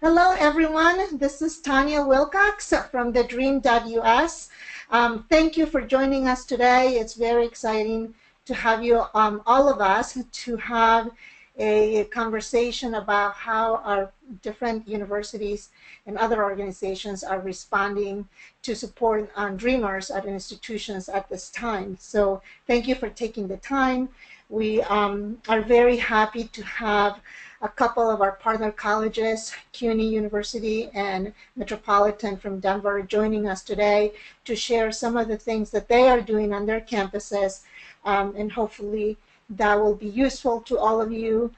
Hello, everyone. This is Tanya Wilcox from TheDream.Us. Thank you for joining us today. It's very exciting to have you, all of us, to have a conversation about how our different universities and other organizations are responding to support dreamers at institutions at this time. So thank you for taking the time. We are very happy to have a couple of our partner colleges, CUNY University and Metropolitan from Denver, joining us today to share some of the things that they are doing on their campuses, and hopefully that will be useful to all of you.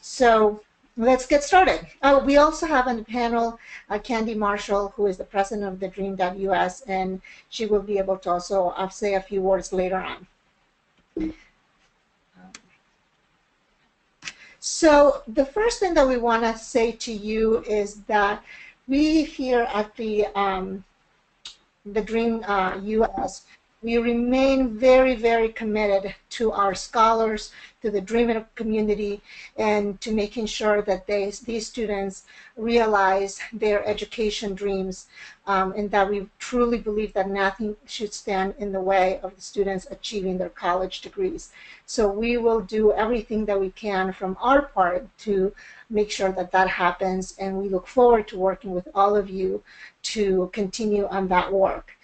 So let's get started. We also have on the panel Candy Marshall, who is the president of TheDream.Us, and she will be able to also say a few words later on. So the first thing that we want to say to you is that we here at the Dream.Us, we remain very, very committed to our scholars, to the dreamer community, and to making sure that these students realize their education dreams, and that we truly believe that nothing should stand in the way of the students achieving their college degrees. So we will do everything that we can from our part to make sure that that happens, and we look forward to working with all of you to continue on that work.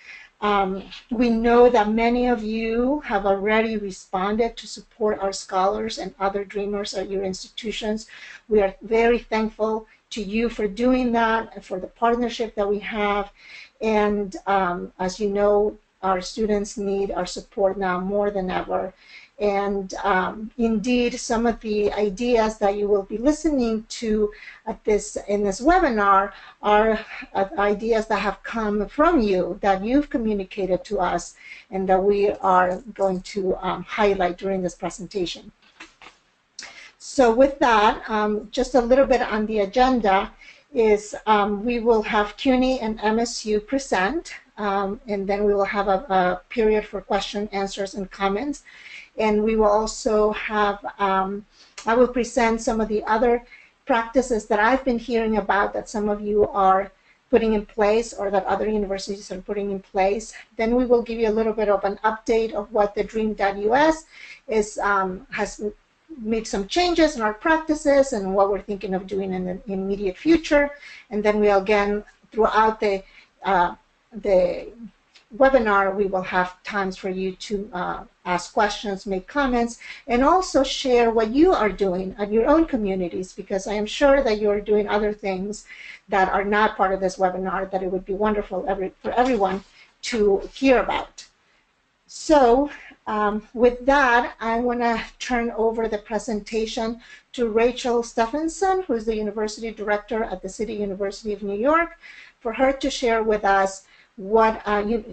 We know that many of you have already responded to support our scholars and other dreamers at your institutions. We are very thankful to you for doing that and for the partnership that we have. And as you know, our students need our support now more than ever. And indeed, some of the ideas that you will be listening to in this webinar are ideas that have come from you, that you've communicated to us, and that we are going to highlight during this presentation. So with that, just a little bit on the agenda is we will have CUNY and MSU present, and then we will have a period for question, answers, and comments. And we will also have, I will present some of the other practices that I've been hearing about that some of you are putting in place or that other universities are putting in place. Then we will give you a little bit of an update of what the Dream.Us has made some changes in our practices and what we're thinking of doing in the immediate future. And then we'll again, throughout the webinar, we will have times for you to ask questions, make comments, and also share what you are doing at your own communities, because I am sure that you're doing other things that are not part of this webinar that it would be wonderful for everyone to hear about. So with that, I want to turn over the presentation to Rachel Stephenson, who is the University Director at the City University of New York, for her to share with us what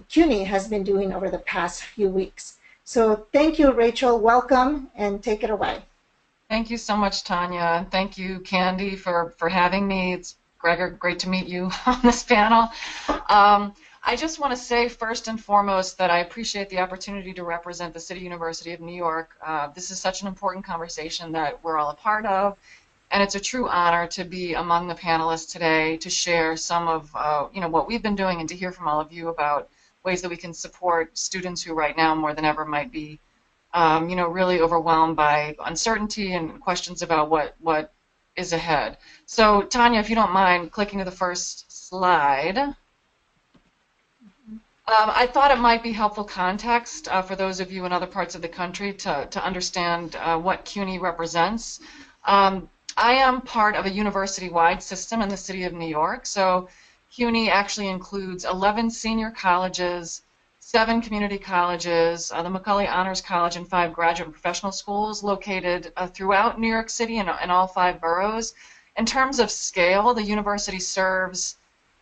CUNY has been doing over the past few weeks. So thank you, Rachel. Welcome, and take it away. Thank you so much, Tanya. Thank you, Candy, for having me. It's great to meet you on this panel. I just want to say first and foremost that I appreciate the opportunity to represent the City University of New York. This is such an important conversation that we're all a part of. And it's a true honor to be among the panelists today to share some of what we've been doing and to hear from all of you about ways that we can support students who right now more than ever might be really overwhelmed by uncertainty and questions about what is ahead. So Tanya, if you don't mind clicking to the first slide. I thought it might be helpful context for those of you in other parts of the country to understand what CUNY represents. I am part of a university-wide system in the city of New York. So CUNY actually includes 11 senior colleges, 7 community colleges, the Macaulay Honors College, and 5 graduate and professional schools located throughout New York City and all 5 boroughs. In terms of scale, the university serves,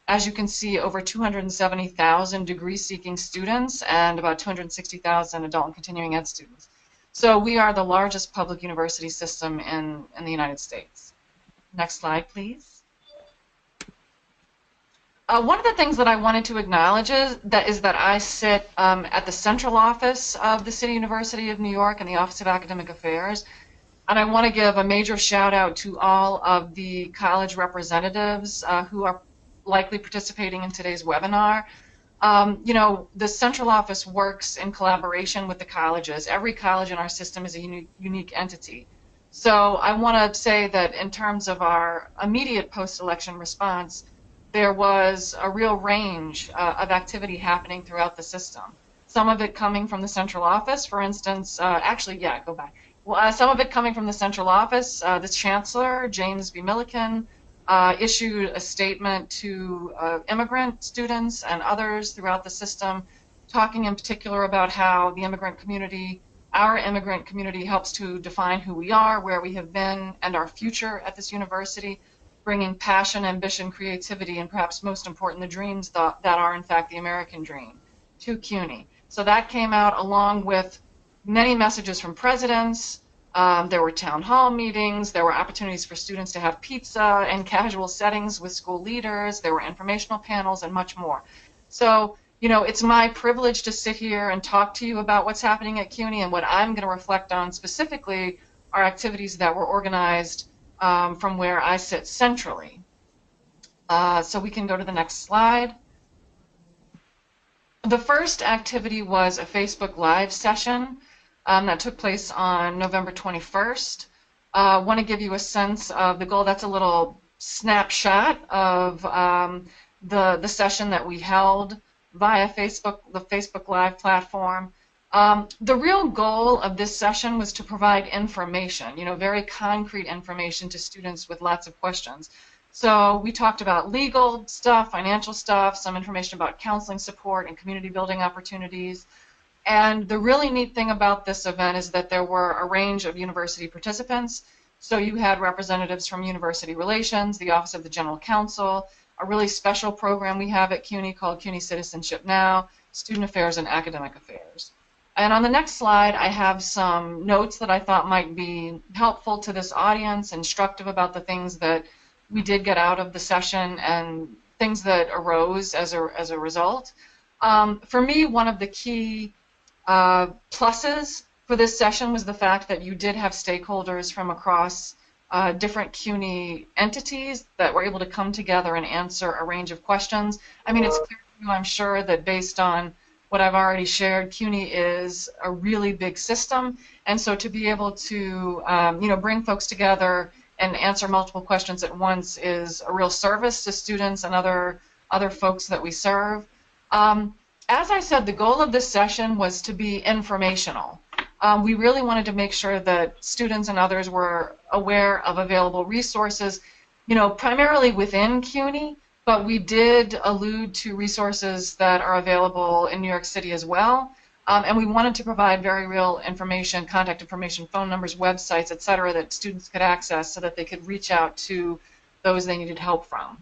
as you can see, over 270,000 degree-seeking students and about 260,000 adult and continuing ed students. So we are the largest public university system in the United States. Next slide, please. One of the things that I wanted to acknowledge is that I sit at the central office of the City University of New York and the Office of Academic Affairs. And I want to give a major shout out to all of the college representatives who are likely participating in today's webinar. You know, the central office works in collaboration with the colleges. Every college in our system is a unique entity. So I want to say that in terms of our immediate post-election response, there was a real range of activity happening throughout the system. Some of it coming from the central office, for instance, actually, yeah, go back. Well, some of it coming from the central office. The Chancellor, James B. Milliken, issued a statement to immigrant students and others throughout the system, talking in particular about how the immigrant community, our immigrant community, helps to define who we are, where we have been, and our future at this university, bringing passion, ambition, creativity, and perhaps most important, the dreams that are in fact the American dream to CUNY. So that came out along with many messages from presidents. There were town hall meetings. There were opportunities for students to have pizza in casual settings with school leaders. There were informational panels and much more. So, you know, it's my privilege to sit here and talk to you about what's happening at CUNY, and what I'm going to reflect on specifically are activities that were organized from where I sit centrally. So we can go to the next slide. The first activity was a Facebook Live session that took place on November 21st. I want to give you a sense of the goal. That's a little snapshot of the session that we held via Facebook, the Facebook Live platform. The real goal of this session was to provide information, you know, very concrete information to students with lots of questions. So we talked about legal stuff, financial stuff, some information about counseling support and community building opportunities. And the really neat thing about this event is that there were a range of university participants. So you had representatives from University Relations, the Office of the General Counsel, a really special program we have at CUNY called CUNY Citizenship Now, Student Affairs and Academic Affairs. And on the next slide, I have some notes that I thought might be helpful to this audience, instructive about the things that we did get out of the session and things that arose as a result. For me, one of the key pluses for this session was the fact that you did have stakeholders from across different CUNY entities that were able to come together and answer a range of questions. I mean, it's clear to you, I'm sure, that based on what I've already shared, CUNY is a really big system, and so to be able to you know, bring folks together and answer multiple questions at once is a real service to students and other folks that we serve. As I said, the goal of this session was to be informational. We really wanted to make sure that students and others were aware of available resources, you know, primarily within CUNY, but we did allude to resources that are available in New York City as well. And we wanted to provide very real information, contact information, phone numbers, websites, et cetera, that students could access so that they could reach out to those they needed help from.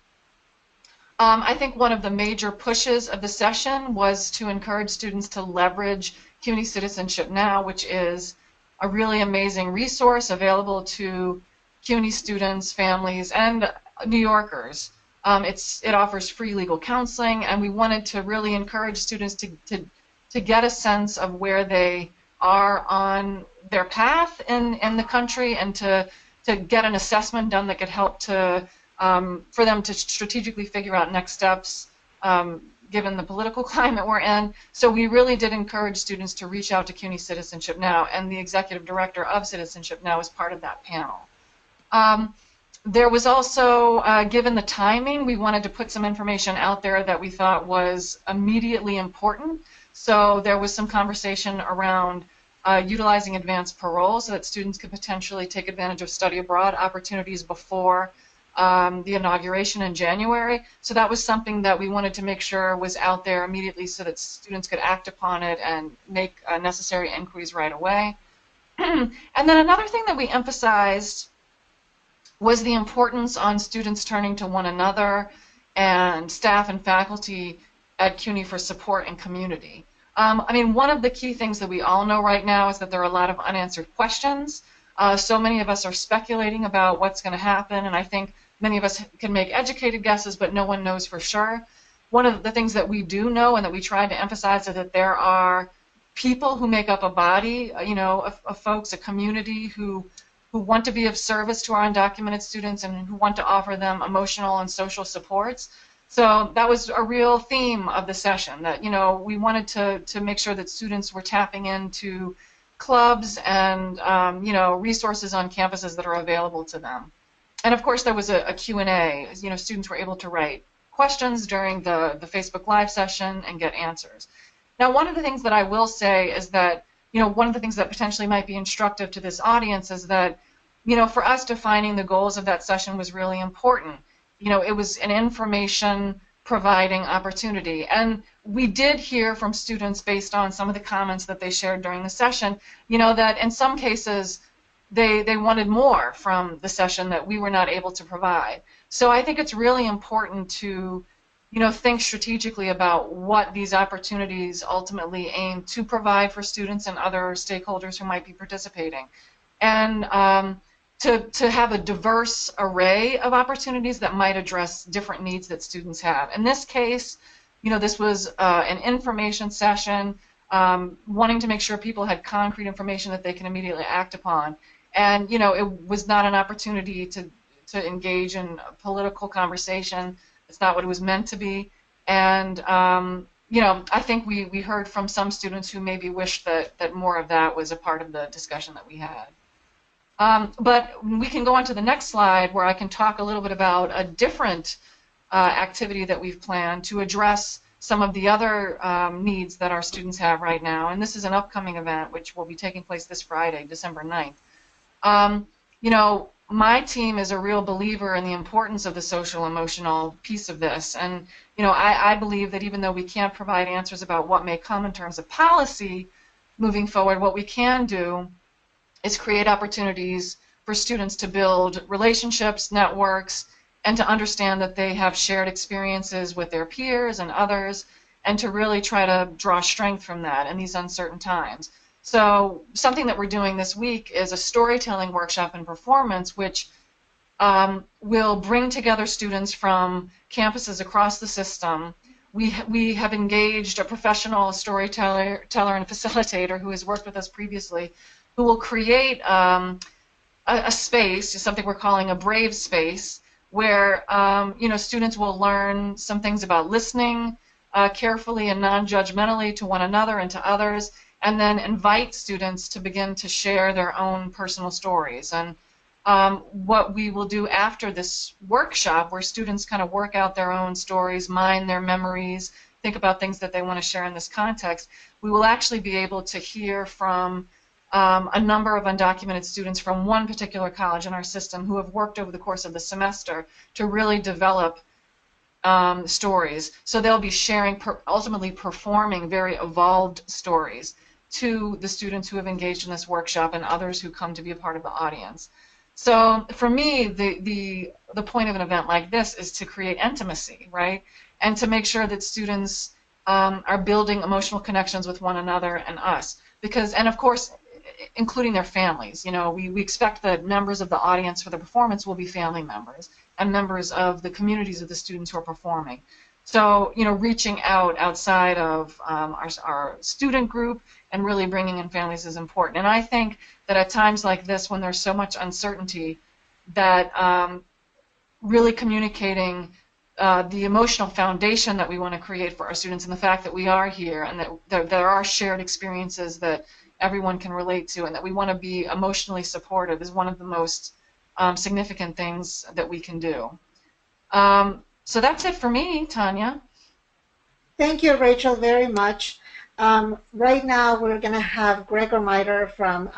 I think one of the major pushes of the session was to encourage students to leverage CUNY Citizenship Now, which is a really amazing resource available to CUNY students, families, and New Yorkers. It offers free legal counseling, and we wanted to really encourage students to get a sense of where they are on their path in the country, and to get an assessment done that could help to for them to strategically figure out next steps given the political climate we're in. So we really did encourage students to reach out to CUNY Citizenship Now, and the executive director of Citizenship Now was part of that panel. There was also, given the timing, we wanted to put some information out there that we thought was immediately important. So there was some conversation around utilizing advanced parole so that students could potentially take advantage of study abroad opportunities before the inauguration in January. So that was something that we wanted to make sure was out there immediately so that students could act upon it and make necessary inquiries right away. And then another thing that we emphasized was the importance on students turning to one another and staff and faculty at CUNY for support and community. I mean, one of the key things that we all know right now is that there are a lot of unanswered questions. So many of us are speculating about what's going to happen, and I think many of us can make educated guesses, but no one knows for sure. One of the things that we do know and that we try to emphasize is that there are people who make up a body, you know, of folks, a community who who want to be of service to our undocumented students and who want to offer them emotional and social supports. So that was a real theme of the session, that, you know, we wanted to make sure that students were tapping into clubs and, you know, resources on campuses that are available to them. And of course, there was a Q&A. You know, students were able to write questions during the Facebook Live session and get answers. Now, one of the things that I will say is that, you know, one of the things that potentially might be instructive to this audience is that, you know, for us, defining the goals of that session was really important. You know, it was an information providing opportunity. And we did hear from students, based on some of the comments that they shared during the session, you know, that in some cases they wanted more from the session that we were not able to provide. So I think it's really important to, you know, think strategically about what these opportunities ultimately aim to provide for students and other stakeholders who might be participating. And to have a diverse array of opportunities that might address different needs that students have. In this case, you know, this was an information session, wanting to make sure people had concrete information that they can immediately act upon. And, you know, it was not an opportunity to engage in a political conversation. It's not what it was meant to be. And, you know, I think we heard from some students who maybe wished that more of that was a part of the discussion that we had. But we can go on to the next slide, where I can talk a little bit about a different activity that we've planned to address some of the other needs that our students have right now. And this is an upcoming event which will be taking place this Friday, December 9th. You know, my team is a real believer in the importance of the social emotional piece of this. And, you know, I believe that even though we can't provide answers about what may come in terms of policy moving forward, what we can do is create opportunities for students to build relationships, networks, and to understand that they have shared experiences with their peers and others, and to really try to draw strength from that in these uncertain times. So something that we're doing this week is a storytelling workshop and performance, which will bring together students from campuses across the system. We have engaged a professional storyteller and facilitator who has worked with us previously, who will create a space, something we're calling a brave space, where you know, students will learn some things about listening carefully and non-judgmentally to one another and to others, and then invite students to begin to share their own personal stories. And what we will do after this workshop, where students kind of work out their own stories, mine their memories, think about things that they want to share in this context, we will actually be able to hear from a number of undocumented students from one particular college in our system who have worked over the course of the semester to really develop stories. So they'll be sharing, ultimately performing very evolved stories to the students who have engaged in this workshop and others who come to be a part of the audience. So for me, the point of an event like this is to create intimacy, right? And to make sure that students are building emotional connections with one another and us. Because, and of course, including their families. You know, we expect that members of the audience for the performance will be family members and members of the communities of the students who are performing. So, you know, reaching out outside of our student group and really bringing in families is important. And I think that at times like this, when there's so much uncertainty, that really communicating the emotional foundation that we want to create for our students, and the fact that we are here and that there are shared experiences that everyone can relate to, and that we want to be emotionally supportive, is one of the most significant things that we can do. So that's it for me, Tanya. Thank you, Rachel, very much. Right now, we're going to have Gregor Miter from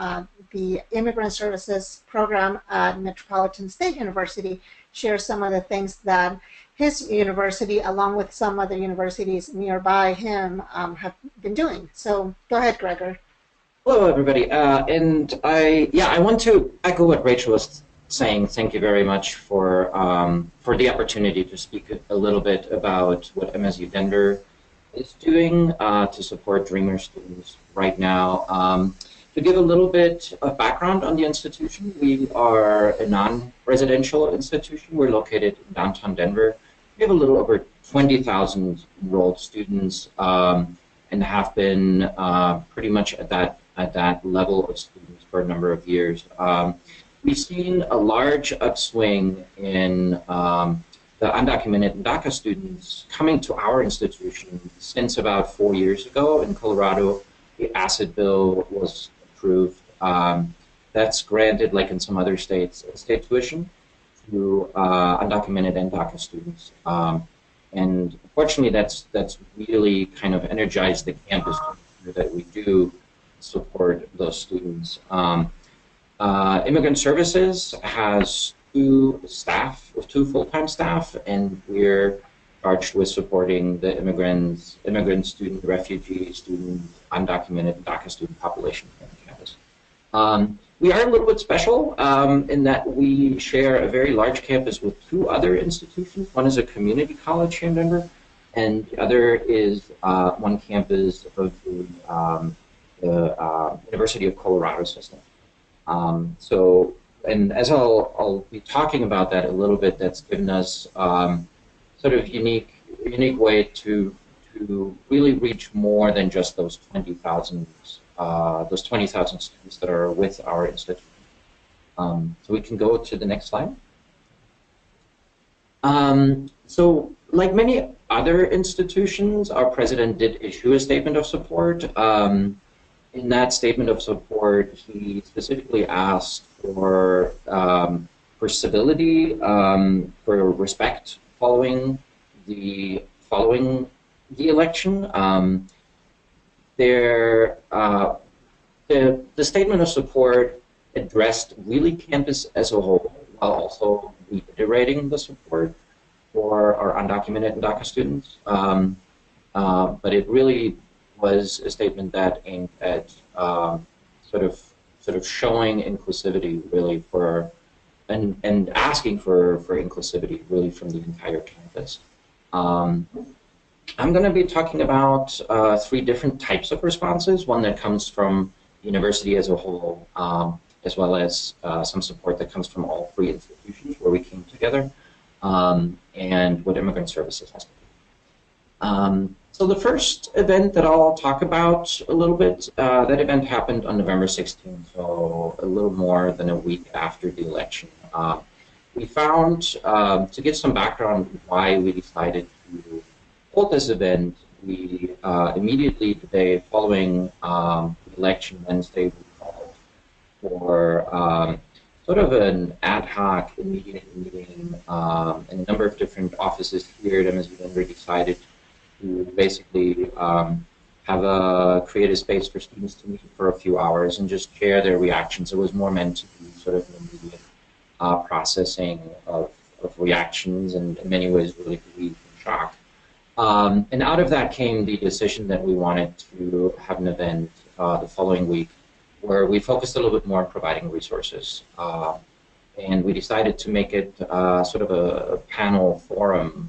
the Immigrant Services Program at Metropolitan State University share some of the things that his university, along with some other universities nearby him, have been doing. So go ahead, Gregor. Hello, everybody. I want to echo what Rachel was saying. Thank you very much for the opportunity to speak a little bit about what MSU Denver is doing to support Dreamer students right now. To give a little bit of background on the institution, we are a non-residential institution. We're located in downtown Denver. We have a little over 20,000 enrolled students and have been pretty much at that level of students for a number of years. we've seen a large upswing in the undocumented DACA students coming to our institution since about 4 years ago. In Colorado, the ACID bill was approved. That's granted, like in some other states, state tuition to undocumented and DACA students. And fortunately, that's really kind of energized the campus that we do support those students. Immigrant Services has two full-time staff, and we're charged with supporting the immigrant student, refugee student, undocumented DACA student population here on campus. We are a little bit special in that we share a very large campus with two other institutions. One is a community college here in Denver, and the other is one campus of the University of Colorado system. And as I'll be talking about that a little bit, that's given us sort of unique way to really reach more than just those 20,000 students that are with our institution. So we can go to the next slide. So like many other institutions, our president did issue a statement of support. In that statement of support, he specifically asked for civility, for respect following the election. The statement of support addressed really campus as a whole, while also reiterating the support for our undocumented and DACA students. But it really was a statement that aimed at sort of showing inclusivity really and asking for inclusivity really from the entire campus. I'm going to be talking about three different types of responses. One that comes from the university as a whole, as well as some support that comes from all three institutions where we came together, and what Immigrant Services has to do. So the first event that I'll talk about a little bit, that event happened on November 16th, so a little more than a week after the election. We found, to give some background why we decided to hold this event, we immediately the day following the election, Wednesday, we called for sort of an ad hoc immediate meeting, and a number of different offices here at MSU Denver decided to basically create a space for students to meet for a few hours and just share their reactions. It was more meant to be sort of an immediate processing of reactions and in many ways really grief and shock. And out of that came the decision that we wanted to have an event the following week where we focused a little bit more on providing resources. And we decided to make it sort of a panel forum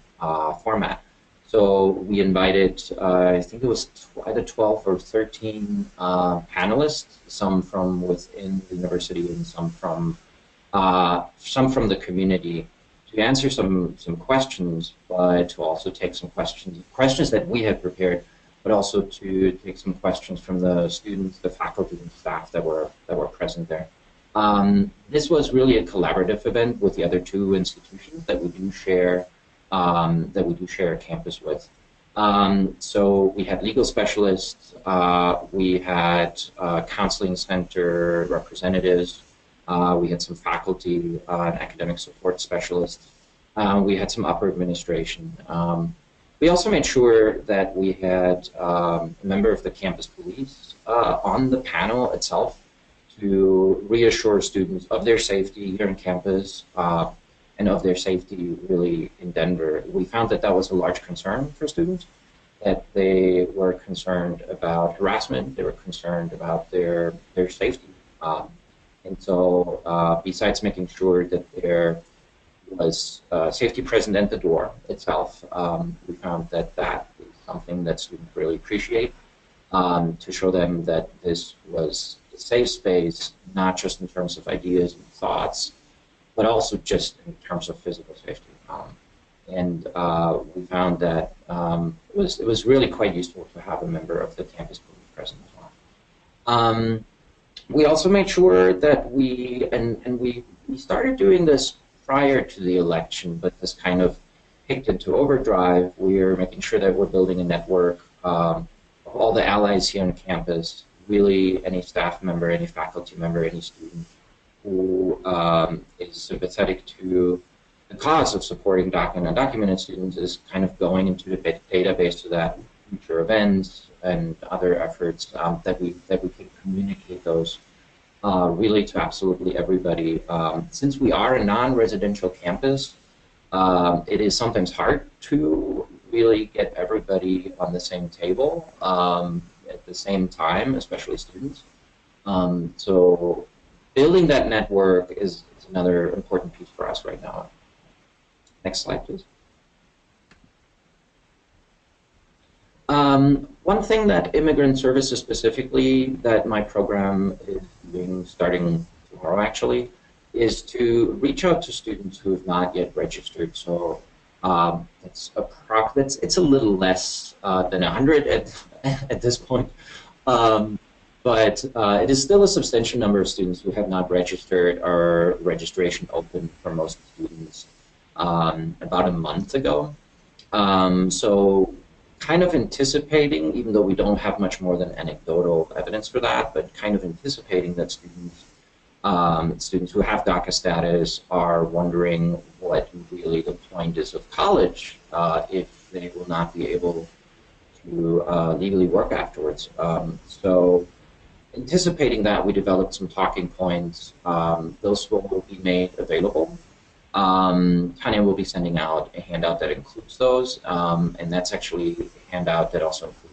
format. So we invited, I think it was either 12 or 13 panelists, some from within the university and some from the community, to answer some questions, but to also take some questions that we had prepared, but also to take some questions from the students, the faculty, and staff that were present there. This was really a collaborative event with the other two institutions that we do share a campus with. So we had legal specialists, we had counseling center representatives, we had some faculty and academic support specialists. We had some upper administration. We also made sure that we had a member of the campus police on the panel itself to reassure students of their safety here on campus and of their safety really in Denver. We found that that was a large concern for students, that they were concerned about harassment, they were concerned about their safety. And so besides making sure that there was safety present at the door itself, we found that that is something that students really appreciate, to show them that this was a safe space, not just in terms of ideas and thoughts, but also just in terms of physical safety. And we found that it was really quite useful to have a member of the campus police present as well. We also made sure that we started doing this prior to the election, but this kind of kicked into overdrive. We're making sure that we're building a network of all the allies here on campus, really any staff member, any faculty member, any student who is sympathetic to the cause of supporting documented and undocumented students is kind of going into the database so that future events and other efforts that we can communicate those really to absolutely everybody. Since we are a non-residential campus, it is sometimes hard to really get everybody on the same table at the same time, especially students. So building that network is another important piece for us right now. Next slide, please. One thing that immigrant services specifically that my program is doing starting tomorrow actually is to reach out to students who have not yet registered. So it's a little less than 100 at this point. But it is still a substantial number of students who have not registered. Our registration opened for most students about a month ago. So kind of anticipating, even though we don't have much more than anecdotal evidence for that, but kind of anticipating that students who have DACA status are wondering what really the point is of college if they will not be able to legally work afterwards. So anticipating that, we developed some talking points. Those will be made available. Tanya will be sending out a handout that includes those, and that's actually a handout that also includes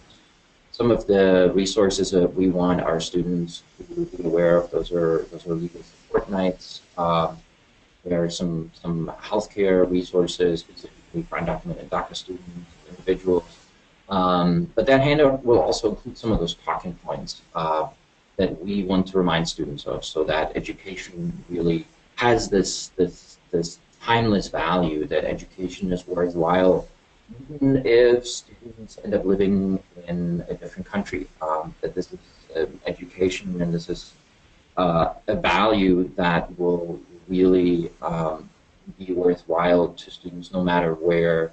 some of the resources that we want our students to be aware of. Those are legal support nights. There are some healthcare resources specifically for undocumented DACA students, individuals. But that handout will also include some of those talking points that we want to remind students of, so that education really has this timeless value, that education is worthwhile even if students end up living in a different country, that this is education and this is a value that will really be worthwhile to students no matter where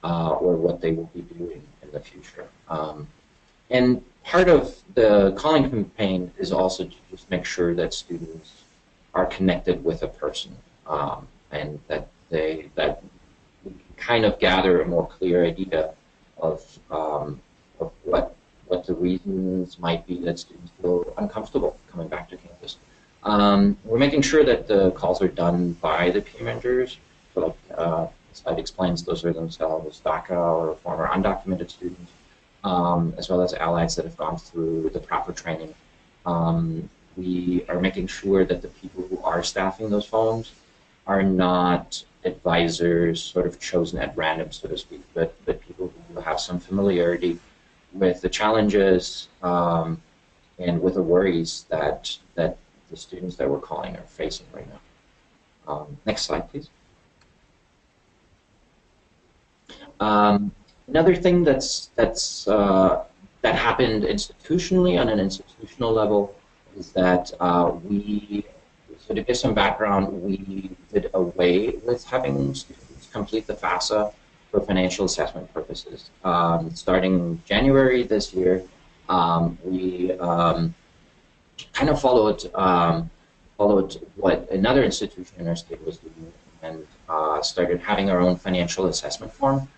or what they will be doing in the future. And part of the calling campaign is also to just make sure that students are connected with a person, and that we kind of gather a more clear idea of what the reasons might be that students feel uncomfortable coming back to campus. We're making sure that the calls are done by the peer mentors. So like the slide explains, those are themselves DACA or former undocumented students, as well as allies that have gone through the proper training. We are making sure that the people who are staffing those phones are not advisors sort of chosen at random, so to speak, but people who have some familiarity with the challenges and with the worries that the students that we're calling are facing right now. Next slide, please. Another thing that happened institutionally on an institutional level is that so to give some background, we did away with having students complete the FAFSA for financial assessment purposes. Starting January this year, we kind of followed what another institution in our state was doing and started having our own financial assessment form.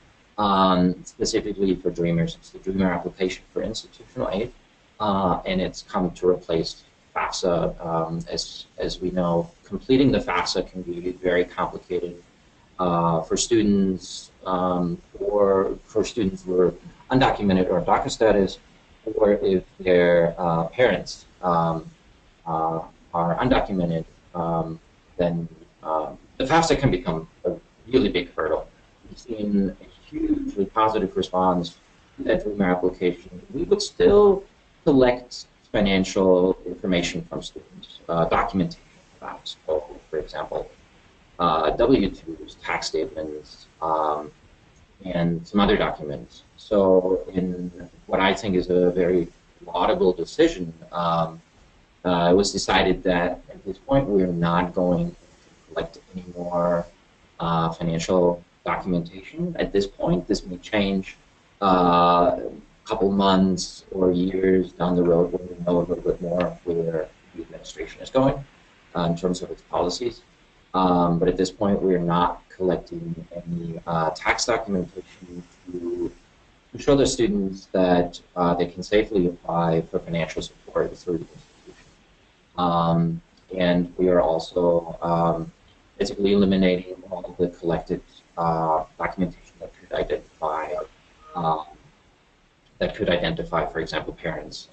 Specifically for Dreamers. It's the Dreamer application for institutional aid, and it's come to replace FAFSA. As we know, completing the FAFSA can be very complicated for students, or for students who are undocumented or DACA status, or if their parents are undocumented, then the FAFSA can become a really big hurdle. We've seen hugely positive response to that Dreamer application. We would still collect financial information from students, documentation perhaps, for example, W-2s, tax statements, and some other documents. So in what I think is a very laudable decision, it was decided that at this point we're not going to collect any more financial documentation. At this point, this may change a couple months or years down the road when we know a little bit more where the administration is going in terms of its policies. But at this point, we're not collecting any tax documentation to show the students that they can safely apply for financial support through the institution. And we are also basically eliminating all the collected documentation um, that could identify, for example, parents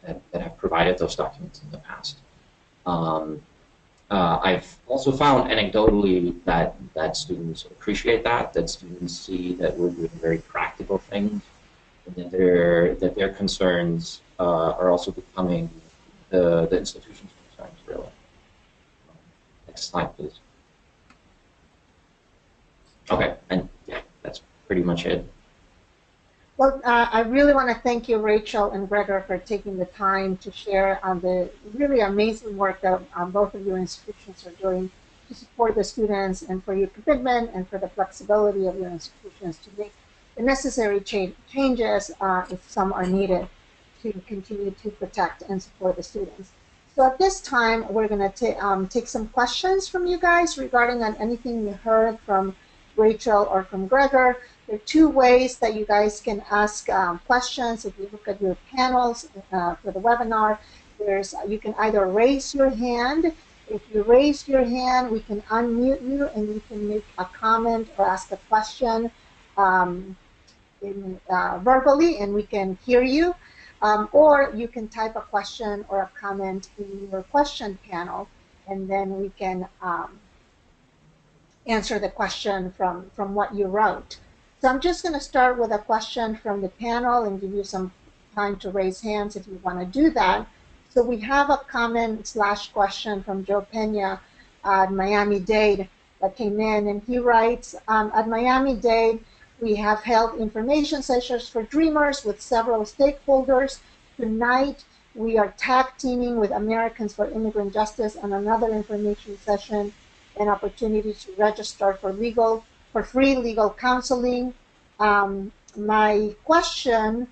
that have provided those documents in the past. I've also found anecdotally that students appreciate that students see that we're doing very practical things, and that their concerns are also becoming the institution's concerns, really. Next slide, please. Okay, and yeah, that's pretty much it. Well, I really want to thank you, Rachel and Gregor, for taking the time to share on the really amazing work that both of your institutions are doing to support the students, and for your commitment and for the flexibility of your institutions to make the necessary changes if some are needed to continue to protect and support the students. So at this time, we're going to take some questions from you guys regarding on anything you heard from Rachel or from Gregor. There are two ways that you guys can ask questions. If you look at your panels for the webinar, you can either raise your hand. If you raise your hand, we can unmute you and you can make a comment or ask a question verbally, and we can hear you. Or you can type a question or a comment in your question panel, and then we can answer the question from what you wrote. So I'm just going to start with a question from the panel and give you some time to raise hands if you want to do that. So we have a comment/question from Joe Pena at Miami-Dade that came in, and he writes, at Miami-Dade, we have held information sessions for Dreamers with several stakeholders. Tonight, we are tag teaming with Americans for Immigrant Justice on another information session and opportunity to register for free legal counseling. My question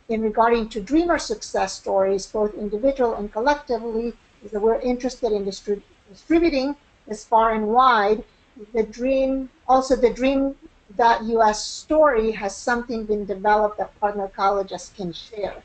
in regarding to Dreamer success stories, both individual and collectively, is that we're interested in distributing this far and wide. The Dream.Us story has something been developed that partner colleges can share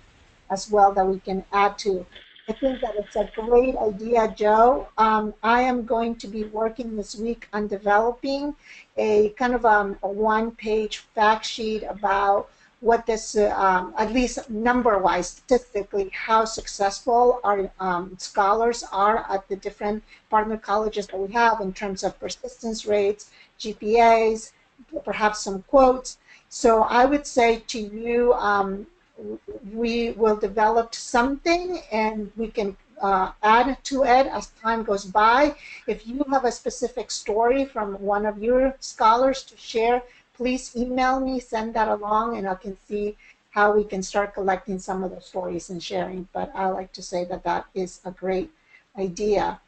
as well that we can add to. I think that it's a great idea, Joe. I am going to be working this week on developing a kind of a one-page fact sheet about what this, at least number-wise, statistically, how successful our scholars are at the different partner colleges that we have in terms of persistence rates, GPAs, perhaps some quotes. So I would say to you, we will develop something and we can add to it as time goes by. If you have a specific story from one of your scholars to share, please email me, send that along, and I can see how we can start collecting some of those stories and sharing. But I like to say that that is a great idea.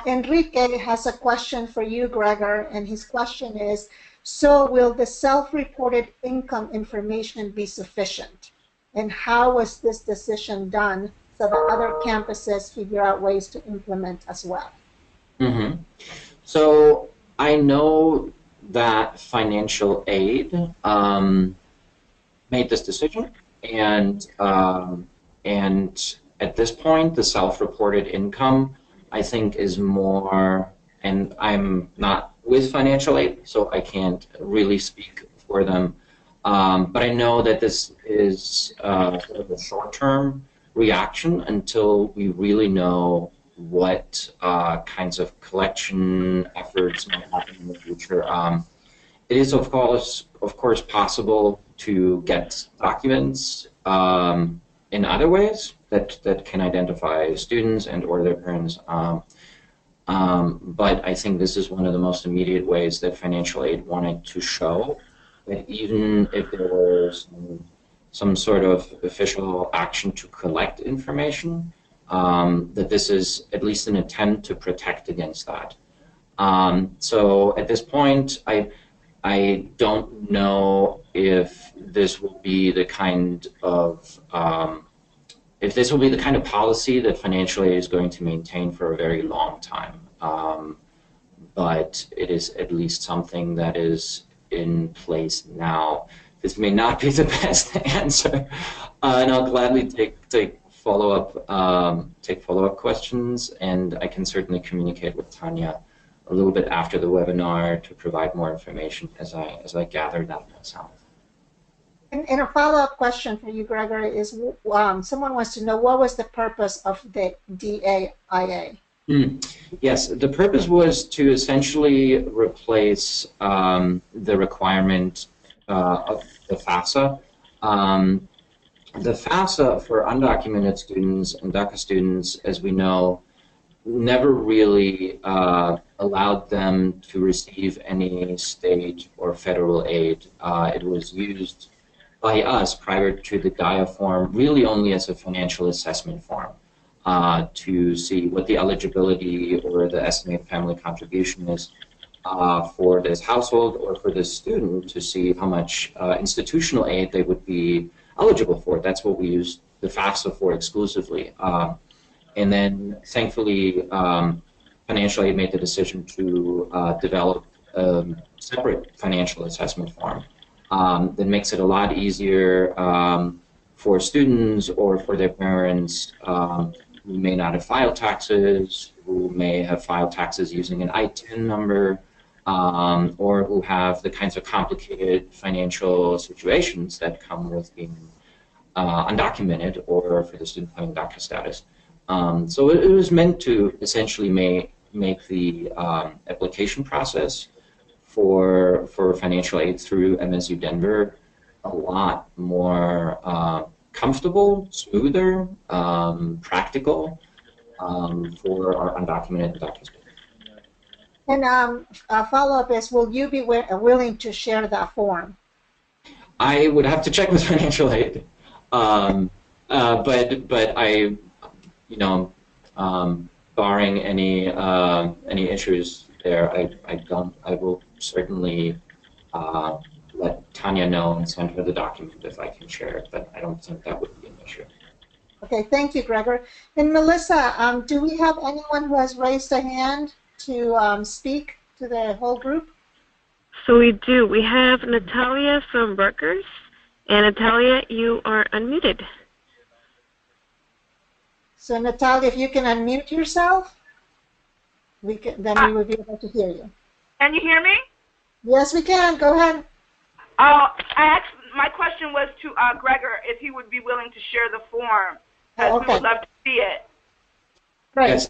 Enrique has a question for you, Gregor, and his question is, so will the self-reported income information be sufficient? And how was this decision done so that other campuses figure out ways to implement as well? Mm-hmm. So I know that financial aid made this decision, and at this point, the self-reported income, I think, is more, and I'm not with financial aid, so I can't really speak for them. But I know that this is sort of a short-term reaction until we really know what kinds of collection efforts might happen in the future. It is, of course, possible to get documents in other ways that can identify students and or their parents. But I think this is one of the most immediate ways that financial aid wanted to show that even if there were some some sort of official action to collect information, that this is at least an attempt to protect against that. So at this point, I don't know if this will be the kind of policy that financial aid is going to maintain for a very long time. But it is at least something that is in place now. This may not be the best answer, and I'll gladly take follow-up questions, and I can certainly communicate with Tanya a little bit after the webinar to provide more information as I gather that myself. And a follow-up question for you, Gregory, is someone wants to know what was the purpose of the DAIA? Yes, the purpose was to essentially replace the requirement of the FAFSA. The FAFSA for undocumented students and DACA students, as we know, never really allowed them to receive any state or federal aid. It was used by us prior to the Gaia form really only as a financial assessment form to see what the eligibility or the estimated family contribution is for this household or for this student, to see how much institutional aid they would be eligible for. That's what we use the FAFSA for exclusively. And then thankfully, financial aid made the decision to develop a separate financial assessment form that makes it a lot easier for students or for their parents who may not have filed taxes, who may have filed taxes using an ITIN number, or who have the kinds of complicated financial situations that come with being undocumented, or for the student claiming DACA status. So it was meant to essentially make the application process for financial aid through MSU Denver a lot more comfortable, smoother, practical for our undocumented DACA students. And a follow-up is, will you be willing to share that form? I would have to check with financial aid, but I, barring any issues there, I will certainly let Tanya know and send her the document if I can share it, but I don't think that would be an issue. Okay, thank you, Gregor. And Melissa, do we have anyone who has raised a hand to speak to the whole group? So we do. We have Natalia from Rutgers. And Natalia, you are unmuted. So Natalia, if you can unmute yourself, then we will be able to hear you. Can you hear me? Yes, we can. Go ahead. My question was to Gregor if he would be willing to share the form, because we would love to see it. Great. Yes.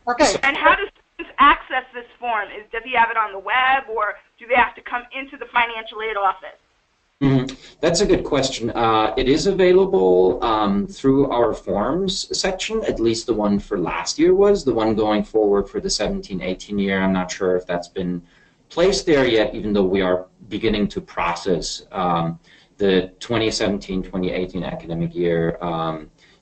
Okay. And how do students access this form? Does he have it on the web, or do they have to come into the financial aid office? That's a good question. It is available through our forms section, at least the one for last year was. The one going forward for the 17-18 year, I'm not sure if that's been placed there yet, even though we are beginning to process the 2017-2018 academic year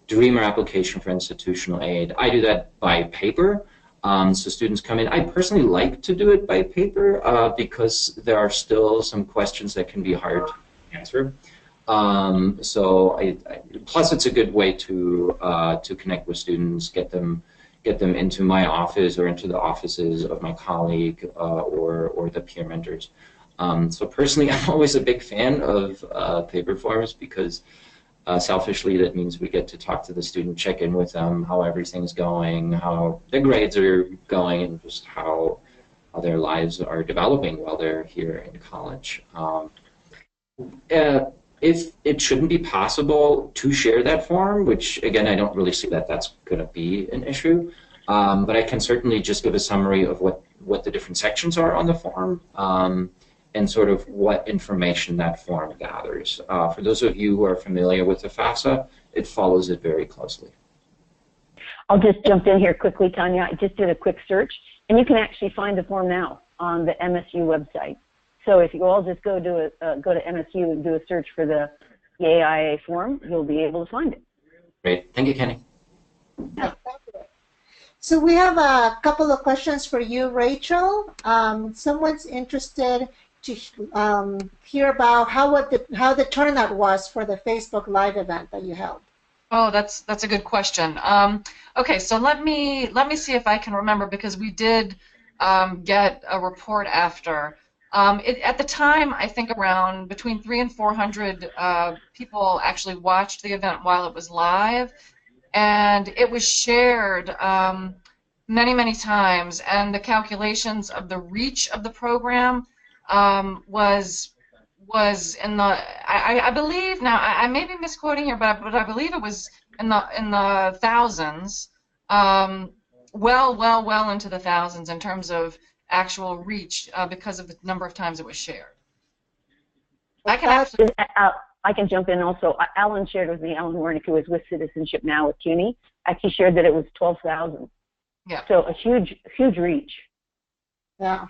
Dreamer application for institutional aid. I do that by paper. So students come in. I personally like to do it by paper because there are still some questions that can be hard to answer. Plus it's a good way to connect with students, get them into my office or into the offices of my colleague or the peer mentors. So personally, I'm always a big fan of paper forms because selfishly, that means we get to talk to the student, check in with them, how everything's going, how their grades are going, and just how their lives are developing while they're here in college. If it shouldn't be possible to share that form, which again, I don't really see that that's going to be an issue, but I can certainly just give a summary of what the different sections are on the form. And sort of what information that form gathers. For those of you who are familiar with the FAFSA, it follows it very closely. I'll just jump in here quickly, Tanya. I just did a quick search, and you can actually find the form now on the MSU website. So if you all just go to MSU and do a search for the the AIA form, you'll be able to find it. Great. Thank you, Kenny. Yeah, thank you. So we have a couple of questions for you, Rachel. Someone's interested to hear about how the turnout was for the Facebook Live event that you held. Oh, that's a good question. Okay, so let me see if I can remember, because we did get a report after. At the time, I think around between 300 and 400 people actually watched the event while it was live, and it was shared many, many times. And the calculations of the reach of the program was in the I believe, now I may be misquoting here, but I believe it was in the thousands, well into the thousands in terms of actual reach, because of the number of times it was shared. I can jump in also. Alan shared with me, Alan Warnick, who was with Citizenship Now with CUNY, actually shared that it was 12,000. Yeah. So a huge reach. Yeah,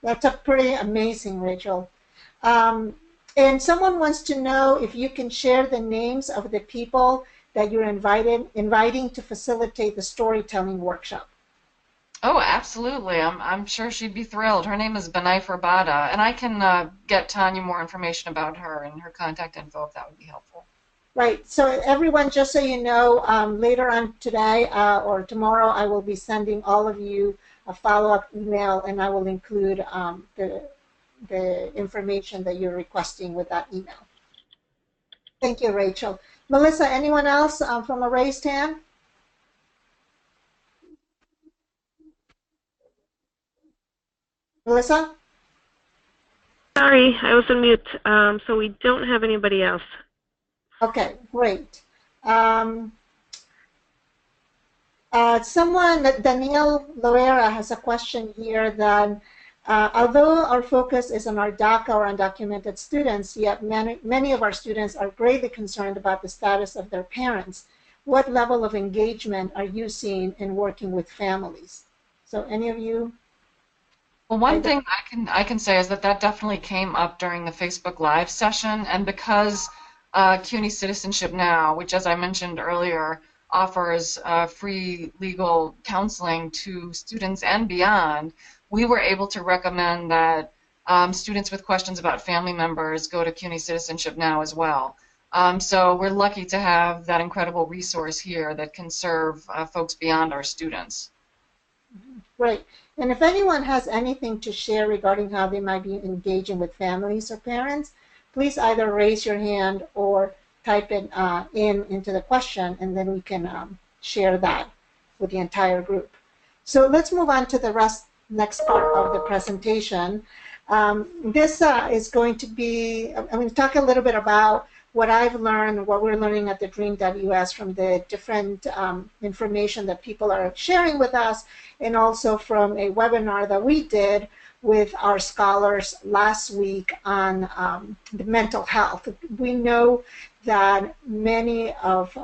that's a pretty amazing, Rachel. And someone wants to know if you can share the names of the people that you're inviting to facilitate the storytelling workshop. Oh, absolutely. I'm sure she'd be thrilled. Her name is Benaifer Bada, and I can get Tanya more information about her and her contact info if that would be helpful. Right. So everyone, just so you know, later on today or tomorrow, I will be sending all of you a follow-up email, and I will include the information that you're requesting with that email. Thank you, Rachel. Melissa, anyone else from a raised hand? Melissa? Sorry, I was on mute. So we don't have anybody else. Okay, great. Danielle Loera has a question here that although our focus is on our DACA or undocumented students, yet many of our students are greatly concerned about the status of their parents. What level of engagement are you seeing in working with families? So any of you? Well, one thing I can say is that definitely came up during the Facebook Live session, and because CUNY Citizenship Now, which, as I mentioned earlier, offers free legal counseling to students and beyond, we were able to recommend that students with questions about family members go to CUNY Citizenship Now as well. So we're lucky to have that incredible resource here that can serve folks beyond our students. Great. And if anyone has anything to share regarding how they might be engaging with families or parents, please either raise your hand or type it into the question, and then we can share that with the entire group. So let's move on to the next part of the presentation. This is going to be, I'm going to talk a little bit about what I've learned, what we're learning at TheDream.Us from the different information that people are sharing with us, and also from a webinar that we did with our scholars last week on the mental health. We know that many of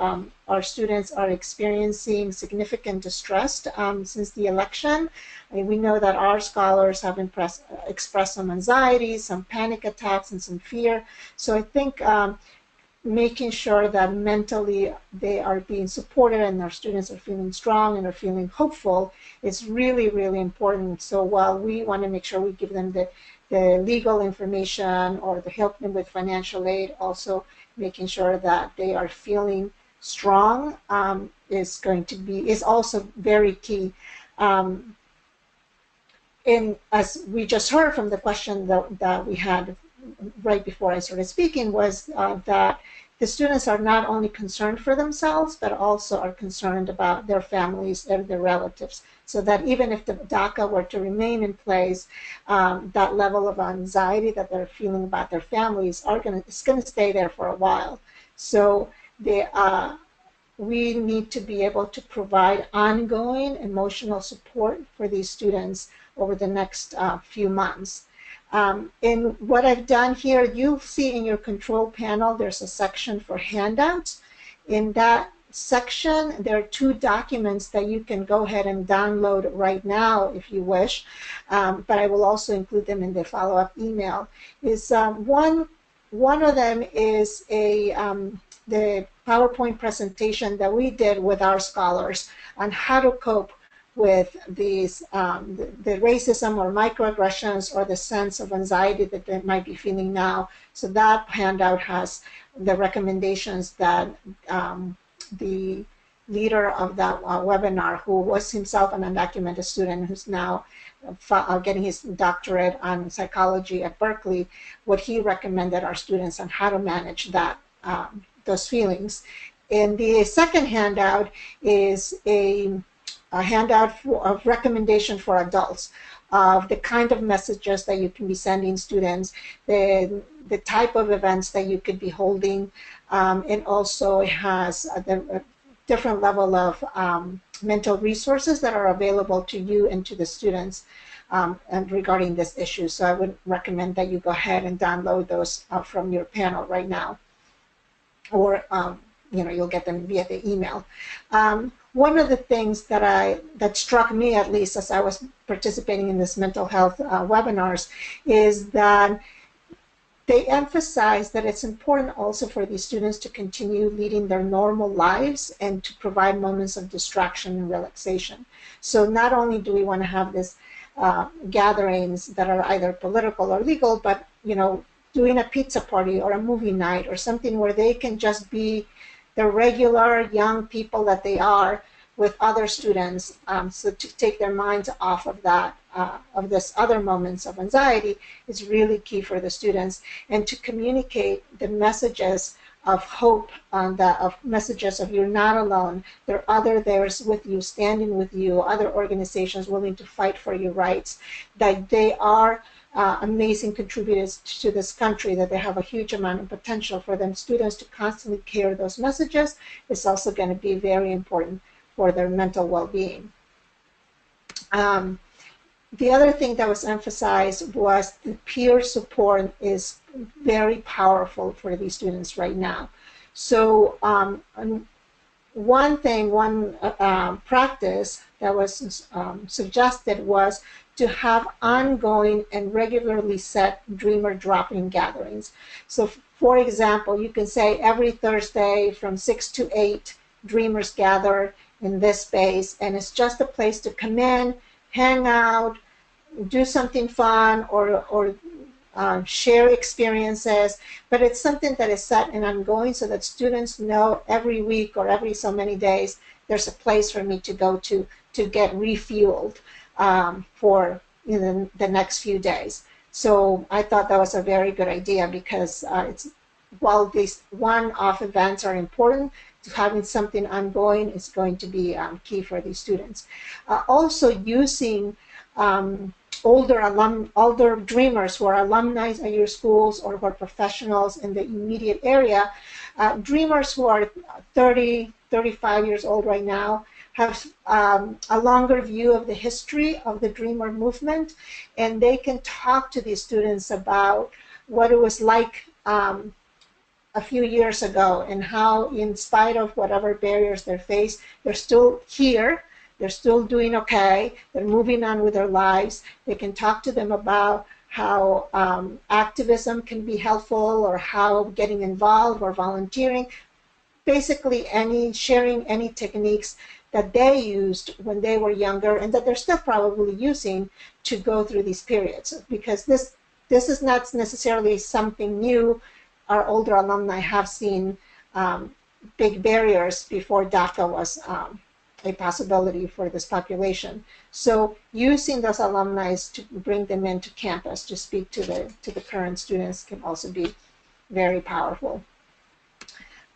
our students are experiencing significant distress since the election. And we know that our scholars have expressed some anxiety, some panic attacks, and some fear. So I think making sure that mentally they are being supported and our students are feeling strong and are feeling hopeful is really, really important. So while we want to make sure we give them the legal information or to help them with financial aid, also making sure that they are feeling strong is also very key. And as we just heard from the question that we had right before I started speaking, was that the students are not only concerned for themselves, but also are concerned about their families and their relatives. So that even if the DACA were to remain in place, that level of anxiety that they're feeling about their families is going to stay there for a while. So we need to be able to provide ongoing emotional support for these students over the next few months. And what I've done here, you'll see in your control panel, there's a section for handouts. In that section, there are 2 documents that you can go ahead and download right now if you wish, but I will also include them in the follow-up email. One One of them is the PowerPoint presentation that we did with our scholars on how to cope with these the racism or microaggressions or the sense of anxiety that they might be feeling now. So that handout has the recommendations that the leader of that webinar, who was himself an undocumented student who's now getting his doctorate on psychology at Berkeley, what he recommended our students on how to manage that those feelings. And the second handout is a handout of recommendation for adults of the kind of messages that you can be sending students, the type of events that you could be holding, and also it has a different level of mental resources that are available to you and to the students and regarding this issue. So I would recommend that you go ahead and download those from your panel right now, or you'll get them via the email. One of the things that struck me, at least as I was participating in this mental health webinars, is that they emphasize that it's important also for these students to continue leading their normal lives and to provide moments of distraction and relaxation. So not only do we want to have this gatherings that are either political or legal, but doing a pizza party or a movie night or something where they can just be the regular young people that they are with other students, so to take their minds off of that, of this other moments of anxiety is really key for the students, and to communicate the messages of hope, of messages of you're not alone, there are others with you, standing with you, other organizations willing to fight for your rights, that they are amazing contributors to this country, that they have a huge amount of potential. For them students to constantly carry those messages is also going to be very important for their mental well-being. The other thing that was emphasized was the peer support is very powerful for these students right now. So one practice that was suggested was to have ongoing and regularly set dreamer drop-in gatherings. So for example, you can say every Thursday from 6 to 8, dreamers gather in this space, and it's just a place to come in, hang out, do something fun, or share experiences, but it's something that is set and ongoing so that students know every week or every so many days there's a place for me to go to get refueled for the next few days. So I thought that was a very good idea, because while these one-off events are important, having something ongoing is going to be key for these students. Also using older dreamers who are alumni at your schools or who are professionals in the immediate area. Dreamers who are 30, 35 years old right now have a longer view of the history of the dreamer movement, and they can talk to these students about what it was like a few years ago, and how, in spite of whatever barriers they face, they're still here, they're still doing okay, they're moving on with their lives. They can talk to them about how activism can be helpful, or how getting involved or volunteering, basically sharing any techniques that they used when they were younger and that they're still probably using to go through these periods. Because this is not necessarily something new. Our older alumni have seen big barriers before DACA was a possibility for this population. So using those alumni to bring them into campus to speak to the current students can also be very powerful.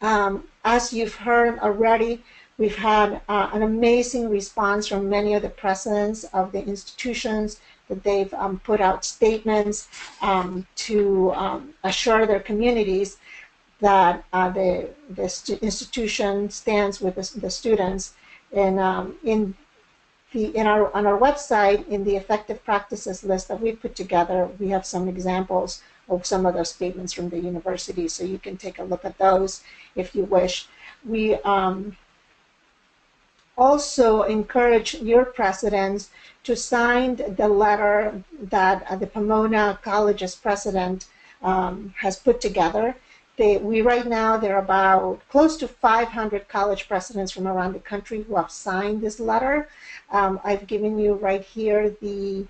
As you've heard already, we've had an amazing response from many of the presidents of the institutions, that they've put out statements to assure their communities that the institution stands with the students. And on our website, in the effective practices list that we put together, we have some examples of some of those statements from the university, so you can take a look at those if you wish. We also encourage your presidents to sign the letter that the Pomona College's president has put together. We right now, there are about close to 500 college presidents from around the country who have signed this letter. I've given you right here the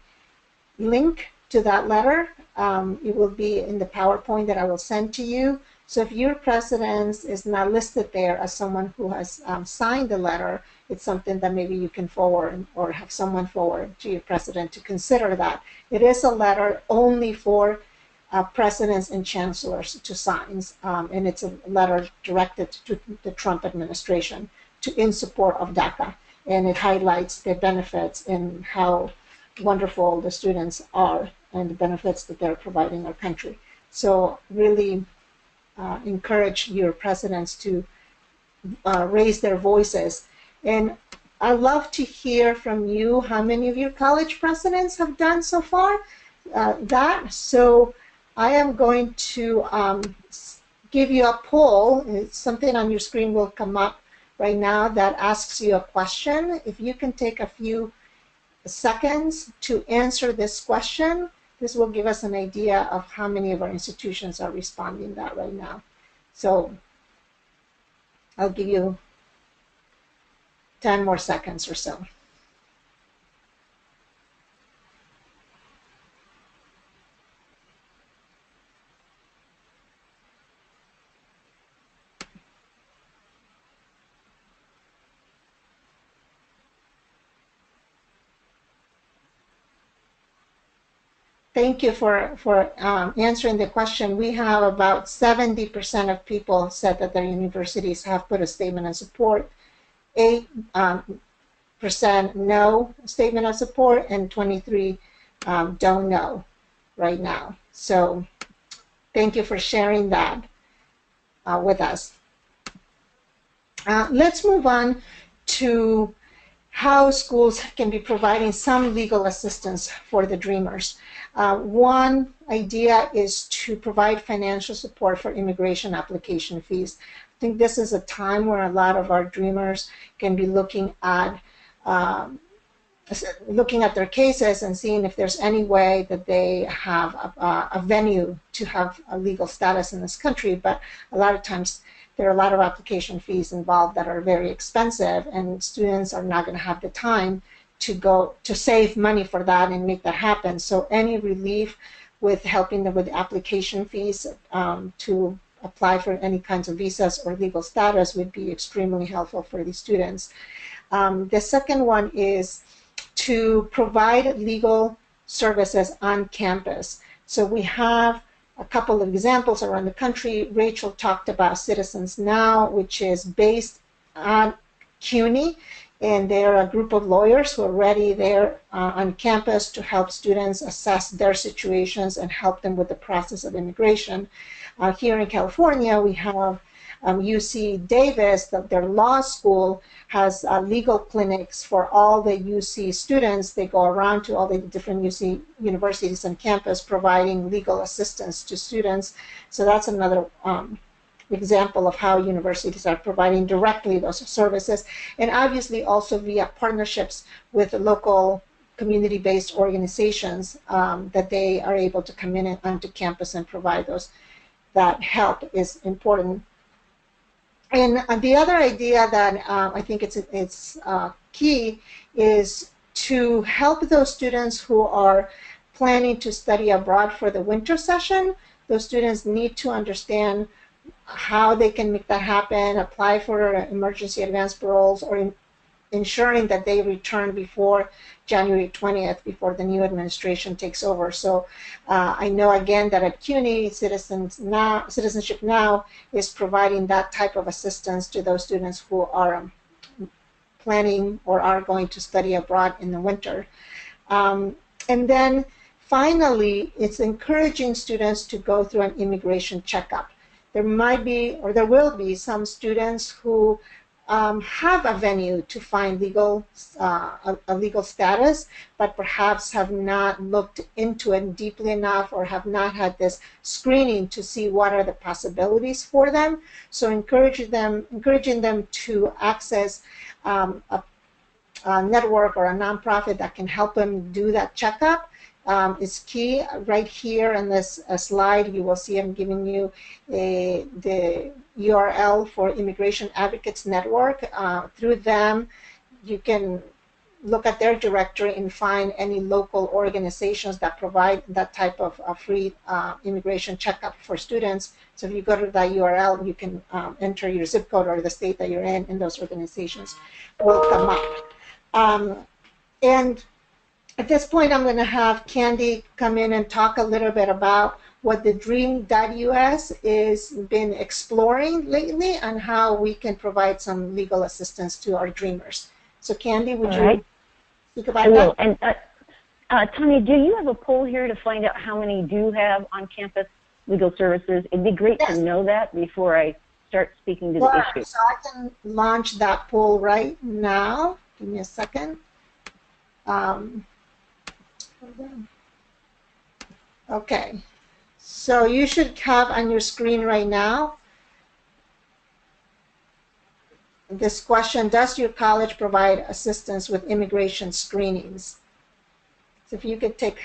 link to that letter. It will be in the PowerPoint that I will send to you. So if your president is not listed there as someone who has signed the letter, it's something that maybe you can forward or have someone forward to your president to consider that. It is a letter only for presidents and chancellors to sign, and it's a letter directed to the Trump administration in support of DACA, and it highlights the benefits and how wonderful the students are and the benefits that they're providing our country. So really encourage your presidents to raise their voices. And I'd love to hear from you how many of your college presidents have done so far that. So I am going to give you a poll. Something on your screen will come up right now that asks you a question. If you can take a few seconds to answer this question, this will give us an idea of how many of our institutions are responding to that right now. So I'll give you 10 more seconds or so. Thank you for answering the question. We have about 70% of people said that their universities have put a statement of support, 8% no statement of support, and 23 don't know right now. So thank you for sharing that with us. Let's move on to how schools can be providing some legal assistance for the dreamers. One idea is to provide financial support for immigration application fees. I think this is a time where a lot of our dreamers can be looking at their cases and seeing if there's any way that they have a venue to have a legal status in this country. But a lot of times there are a lot of application fees involved that are very expensive, and students are not going to have the time to save money for that and make that happen. So any relief with helping them with application fees to apply for any kinds of visas or legal status would be extremely helpful for these students. The second one is to provide legal services on campus. So we have a couple of examples around the country. Rachel talked about Citizens Now, which is based on CUNY, and they're a group of lawyers who are already there on campus to help students assess their situations and help them with the process of immigration. Here in California, we have UC Davis, their law school has legal clinics for all the UC students. They go around to all the different UC universities on campus providing legal assistance to students. So that's another example of how universities are providing directly those services, and obviously also via partnerships with local community-based organizations that they are able to come in onto campus and provide those. That help is important. And the other idea that I think it's key is to help those students who are planning to study abroad for the winter session. Those students need to understand how they can make that happen, apply for emergency advance paroles, or ensuring that they return before January 20th, before the new administration takes over. So I know again that at CUNY, Citizenship Now is providing that type of assistance to those students who are planning or are going to study abroad in the winter. And then finally, it's encouraging students to go through an immigration checkup. There might be, or there will be, some students who have a venue to find a legal status, but perhaps have not looked into it deeply enough or have not had this screening to see what are the possibilities for them. So encouraging them to access a network or a nonprofit that can help them do that checkup is key. Right here in this slide, you will see I'm giving you the URL for Immigration Advocates Network. Through them, you can look at their directory and find any local organizations that provide that type of free immigration checkup for students. So if you go to that URL, you can enter your zip code or the state that you're in, and those organizations will come up. And at this point, I'm going to have Candy come in and talk a little bit about what the TheDream.Us is been exploring lately and how we can provide some legal assistance to our dreamers. So Candy, would you speak about that? I will. And Tanya, do you have a poll here to find out how many do have on-campus legal services? It'd be great to know that before I start speaking to the issue. So I can launch that poll right now. Give me a second. Okay, so you should have on your screen right now this question: does your college provide assistance with immigration screenings? So if you could take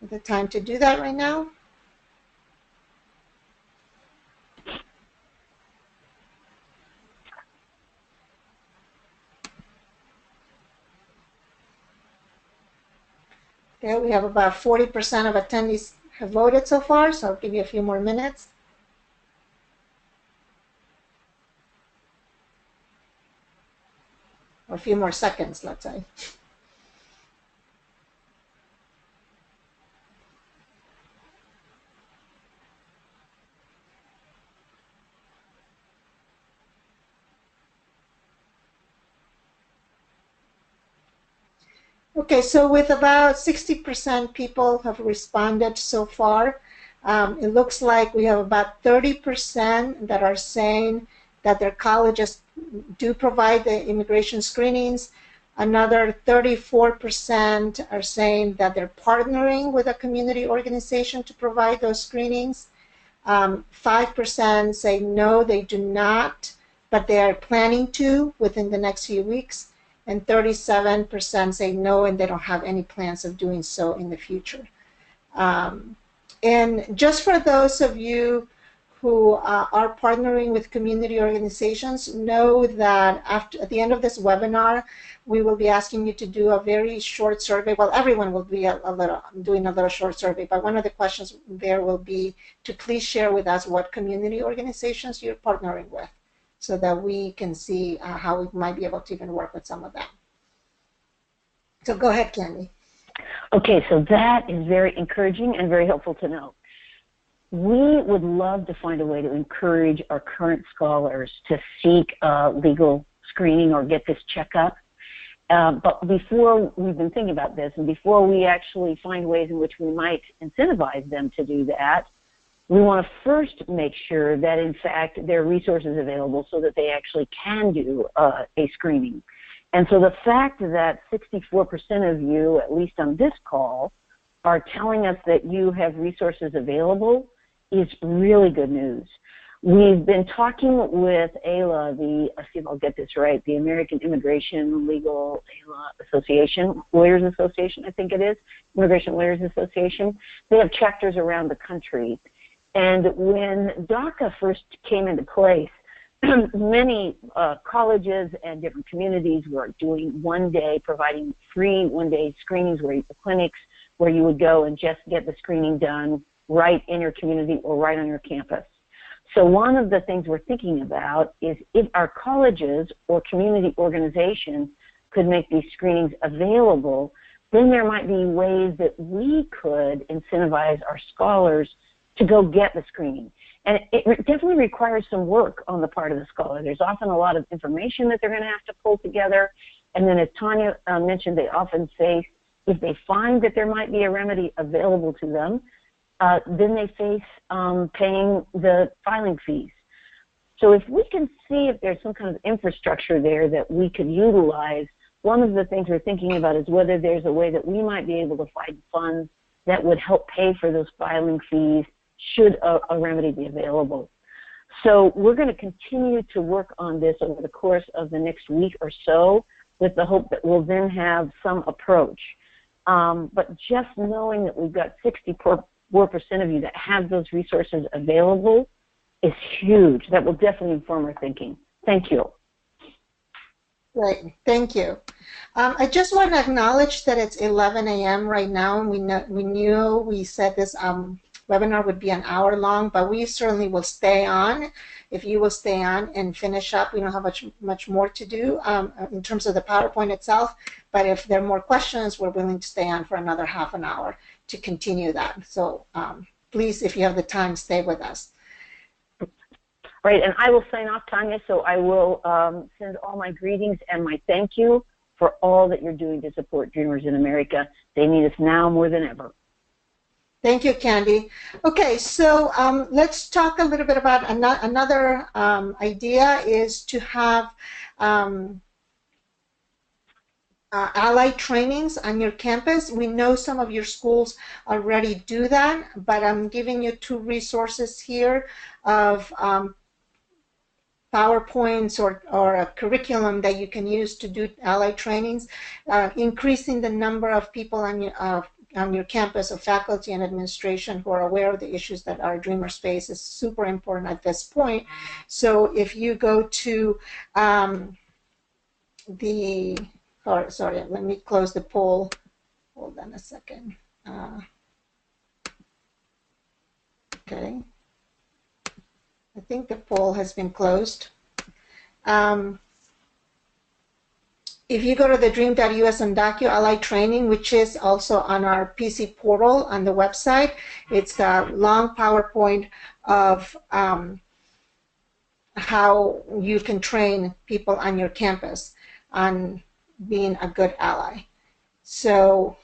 the time to do that right now. Okay, we have about 40% of attendees have voted so far, so I'll give you a few more minutes. Or a few more seconds, let's say. Okay, so with about 60% people have responded so far, it looks like we have about 30% that are saying that their colleges do provide the immigration screenings. Another 34% are saying that they're partnering with a community organization to provide those screenings. 5% say no, they do not, but they are planning to within the next few weeks. And 37% say no, and they don't have any plans of doing so in the future. And just for those of you who are partnering with community organizations, know that at the end of this webinar, we will be asking you to do a very short survey. Well, everyone will be doing a little short survey, but one of the questions there will be to please share with us what community organizations you're partnering with, so that we can see how we might be able to even work with some of them. So go ahead, Candy. Okay, so that is very encouraging and very helpful to know. We would love to find a way to encourage our current scholars to seek legal screening or get this checkup. But before we've been thinking about this, and before we actually find ways in which we might incentivize them to do that, we want to first make sure that, in fact, there are resources available so that they actually can do a screening. And so the fact that 64% of you, at least on this call, are telling us that you have resources available is really good news. We've been talking with AILA, let's see if I'll get this right, the American Immigration Legal Association, Lawyers Association, I think it is, Immigration Lawyers Association. They have chapters around the country. And when DACA first came into place, many colleges and different communities were doing providing free one-day screenings, clinics where you would go and just get the screening done right in your community or right on your campus. So one of the things we're thinking about is if our colleges or community organizations could make these screenings available, then there might be ways that we could incentivize our scholars to go get the screening. And it definitely requires some work on the part of the scholar. There's often a lot of information that they're going to have to pull together. And then as Tanya mentioned, they often face, if they find that there might be a remedy available to them, then they face paying the filing fees. So if we can see if there's some kind of infrastructure there that we could utilize, one of the things we're thinking about is whether there's a way that we might be able to find funds that would help pay for those filing fees should a remedy be available. So we're going to continue to work on this over the course of the next week or so with the hope that we'll then have some approach. But just knowing that we've got 64% of you that have those resources available is huge. That will definitely inform our thinking. Thank you. Great, thank you. I just want to acknowledge that it's 11 a.m. right now, and we said this webinar would be an hour long, but we certainly will stay on. If you will stay on and finish up, we don't have much more to do in terms of the PowerPoint itself, but if there are more questions, we're willing to stay on for another half an hour to continue that. So please, if you have the time, stay with us. Right, and I will sign off, Tanya, so I will send all my greetings and my thank you for all that you're doing to support Dreamers in America. They need us now more than ever. Thank you, Candy. Okay, so let's talk a little bit about another idea is to have allied trainings on your campus. We know some of your schools already do that, but I'm giving you two resources here of PowerPoints or a curriculum that you can use to do allied trainings, increasing the number of people on your campus of faculty and administration who are aware of the issues that our Dreamers face is super important at this point. So if you go to sorry, let me close the poll. Hold on a second. Okay. I think the poll has been closed. If you go to the TheDream.Us and Allied Training, which is also on our PC portal on the website, it's a long PowerPoint of how you can train people on your campus on being a good ally. So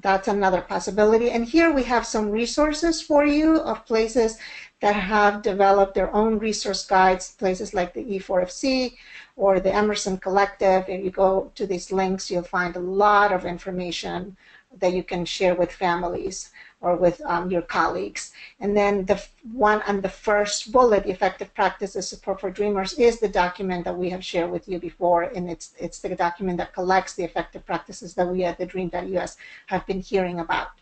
that's another possibility. And here we have some resources for you of places that have developed their own resource guides, places like the E4FC or the Emerson Collective. If you go to these links, you'll find a lot of information that you can share with families or with your colleagues. And then the one on the first bullet, Effective Practices Support for Dreamers, is the document that we have shared with you before, and it's the document that collects the effective practices that we at the Dream.Us have been hearing about.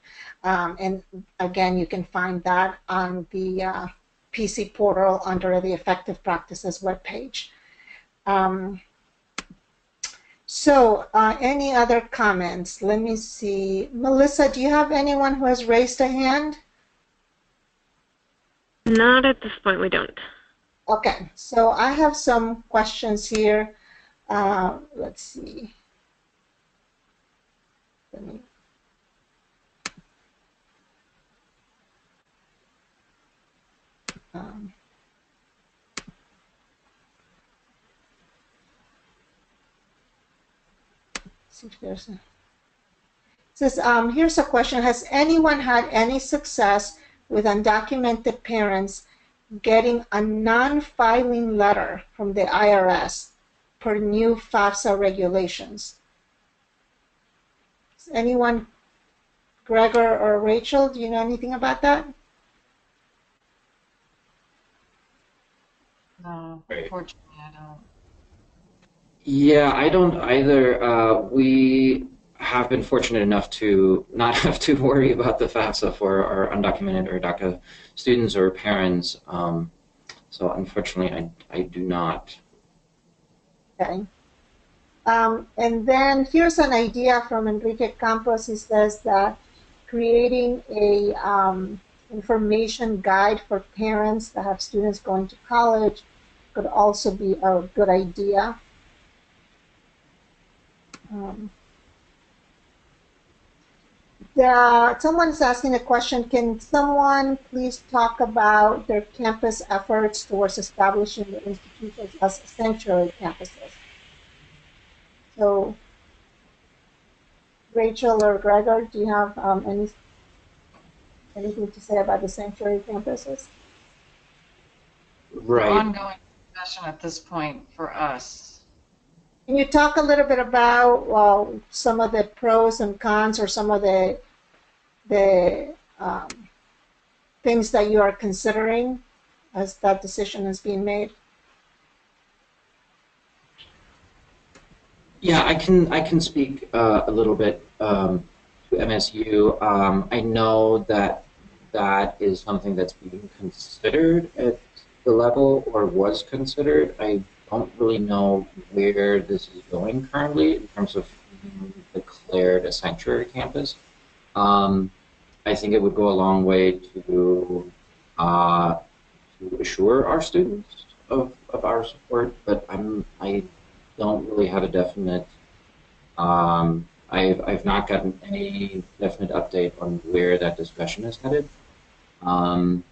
And again, you can find that on the PC portal under the Effective Practices webpage. Any other comments? Let me see. Melissa, do you have anyone who has raised a hand? Not at this point, we don't. Okay, so I have some questions here. Let's see. Let me. See if there's a. It says, here's a question. Has anyone had any success with undocumented parents getting a non-filing letter from the IRS per new FAFSA regulations? Is anyone, Gregor or Rachel, do you know anything about that? No, unfortunately, I don't. Yeah, I don't either. We have been fortunate enough to not have to worry about the FAFSA for our undocumented or DACA students or parents. So unfortunately, I do not. Okay. And then here's an idea from Enrique Campos. He says that creating a information guide for parents that have students going to college could also be a good idea. Someone's asking a question. Can someone please talk about their campus efforts towards establishing the institutions as sanctuary campuses? So, Rachel or Gregor, do you have anything to say about the sanctuary campuses? Right. Ongoing discussion at this point for us. Can you talk a little bit about some of the pros and cons, or some of the things that you are considering as that decision is being made? Yeah, I can speak a little bit to MSU. I know that that is something that's being considered at the level or was considered. I don't really know where this is going currently in terms of being declared a sanctuary campus. Um, I think it would go a long way uh, to assure our students of our support, but I don't really have a definite I've not gotten any definite update on where that discussion is headed. Um,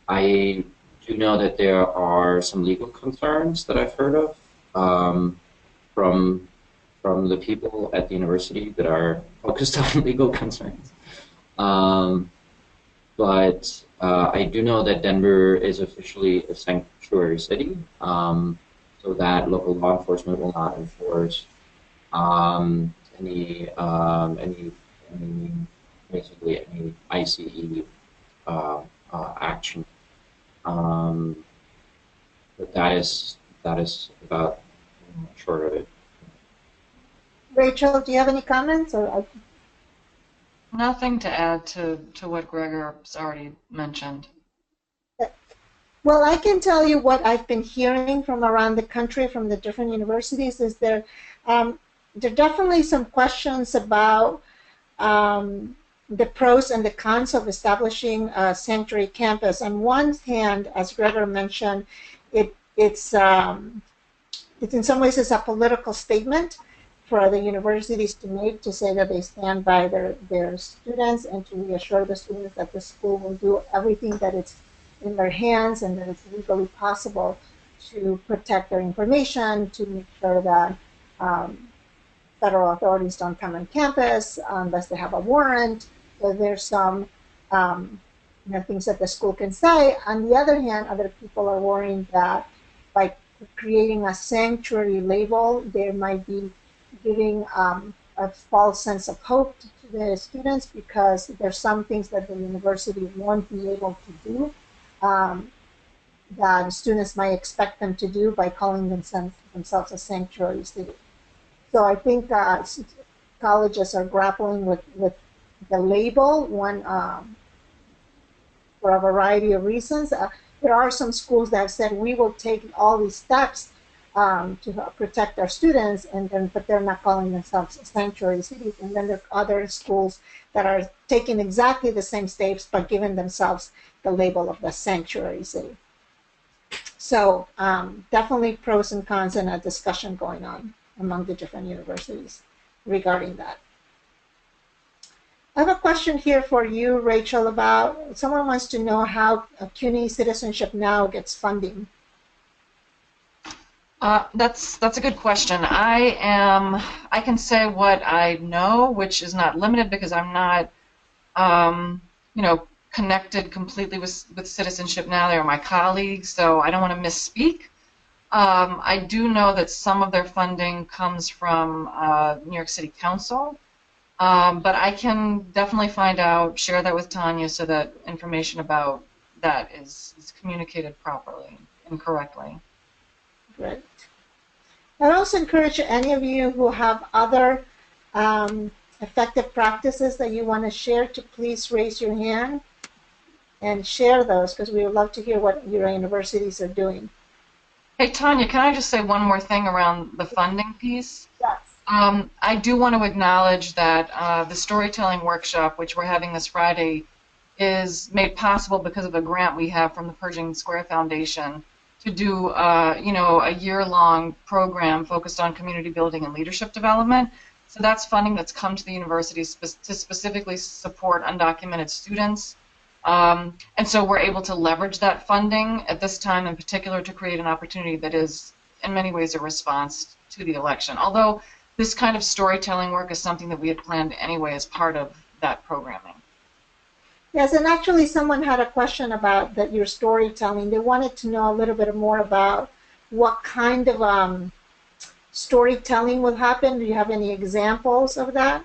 I do know that there are some legal concerns that I've heard of from from the people at the university that are focused on legal concerns. Um, but I do know that Denver is officially a sanctuary city, so that local law enforcement will not enforce um, any basically any ICE action. Um, but that is about short of it. Rachel, do you have any comments? Or Nothing to add to what Gregor's already mentioned. well, I can tell you what I've been hearing from around the country, from the different universities, is there are definitely some questions about the pros and the cons of establishing a sanctuary campus. On one hand, as Gregor mentioned, it, it's um, it in some ways is a political statement for the universities to make, to say that they stand by their students and to reassure the students that the school will do everything that it's in their hands and that it's legally possible to protect their information, to make sure that um, federal authorities don't come on campus unless they have a warrant. So there's some things that the school can say. On the other hand, other people are worrying that by creating a sanctuary label, there might be giving a false sense of hope to the students, because there's some things that the university won't be able to do um, that students might expect them to do by calling themselves a sanctuary city. So I think colleges are grappling with the label, one for a variety of reasons. There are some schools that have said we will take all these steps to protect our students, but they're not calling themselves sanctuary cities. And then there are other schools that are taking exactly the same steps but giving themselves the label of the sanctuary city. So definitely pros and cons and a discussion going on among the different universities regarding that. I have a question here for you, Rachel, about someone wants to know how CUNY Citizenship Now gets funding. That's a good question. I can say what I know, which is not limited because I'm not connected completely with Citizenship Now. They're my colleagues, so I don't want to misspeak. I do know that some of their funding comes from New York City Council, but I can definitely find out, share that with Tanya so that information about that is communicated properly and correctly. Great. I'd also encourage any of you who have other effective practices that you want to share to please raise your hand and share those, because we would love to hear what your universities are doing. Hey, Tanya, can I just say one more thing around the funding piece? Yes. I do want to acknowledge that the storytelling workshop, which we're having this Friday, is made possible because of a grant we have from the Pershing Square Foundation to do, a year-long program focused on community building and leadership development. So that's funding that's come to the university to specifically support undocumented students. And so we're able to leverage that funding at this time in particular to create an opportunity that is in many ways a response to the election. Although this kind of storytelling work is something that we had planned anyway as part of that programming. Yes, and actually someone had a question about your storytelling. They wanted to know a little bit more about what kind of storytelling will happen. Do you have any examples of that?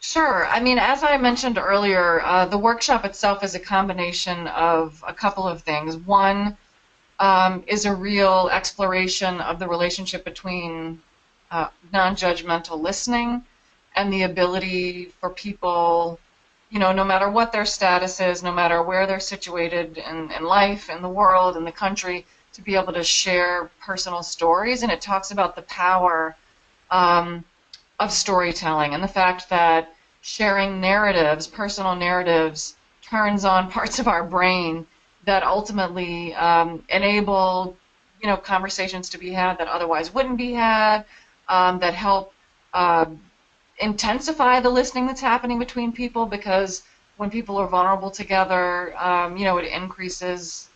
Sure. I mean, as I mentioned earlier, the workshop itself is a combination of a couple of things. One is a real exploration of the relationship between non-judgmental listening, and the ability for people, no matter what their status is, no matter where they're situated in life, in the world, in the country, to be able to share personal stories. And it talks about the power of storytelling and the fact that sharing narratives, personal narratives, turns on parts of our brain that ultimately enable, conversations to be had that otherwise wouldn't be had, that help intensify the listening that's happening between people, because when people are vulnerable together, it increases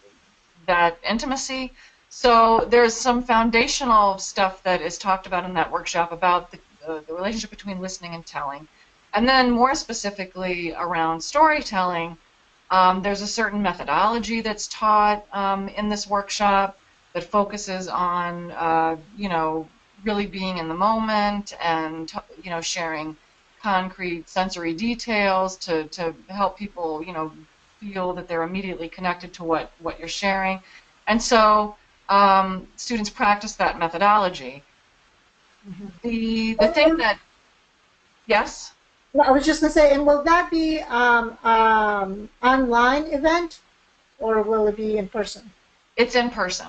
that intimacy. So there's some foundational stuff that is talked about in that workshop about the relationship between listening and telling. And then more specifically around storytelling, there's a certain methodology that's taught in this workshop that focuses on, really being in the moment and, sharing concrete sensory details to help people, feel that they're immediately connected to what you're sharing. And so students practice that methodology. Mm-hmm. The thing that, yes? No, I was just going to say, and will that be online event, or will it be in person? It's in person.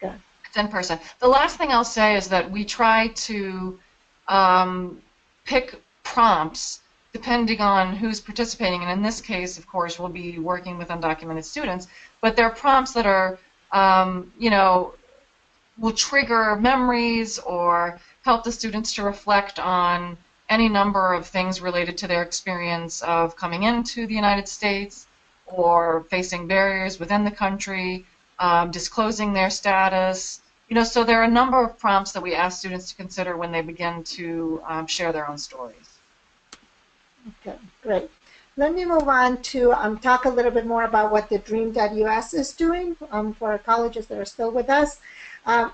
Okay. It's in person. The last thing I'll say is that we try to pick prompts depending on who's participating, and in this case, of course, we'll be working with undocumented students, but they're prompts that are, will trigger memories or help the students to reflect on any number of things related to their experience of coming into the United States or facing barriers within the country, disclosing their status. So there are a number of prompts that we ask students to consider when they begin to share their own stories. Okay, great. Let me move on to talk a little bit more about what the TheDream.Us is doing for our colleges that are still with us.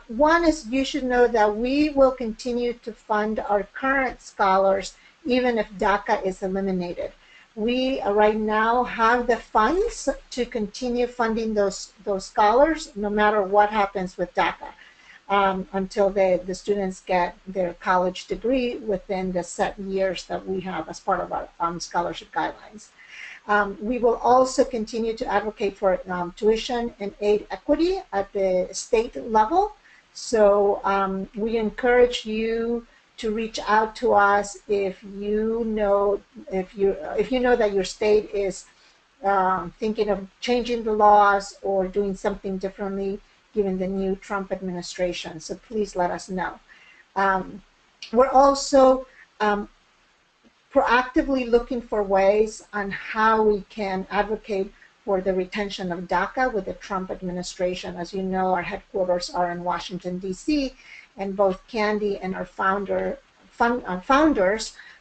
One is, you should know that we will continue to fund our current scholars even if DACA is eliminated. We right now have the funds to continue funding those scholars no matter what happens with DACA. Until the students get their college degree within the set years that we have as part of our scholarship guidelines. We will also continue to advocate for tuition and aid equity at the state level. So we encourage you to reach out to us if you know that your state is thinking of changing the laws or doing something differently given the new Trump administration. So please let us know. We're also proactively looking for ways on how we can advocate for the retention of DACA with the Trump administration. As you know, our headquarters are in Washington, D.C., and both Candy and our founders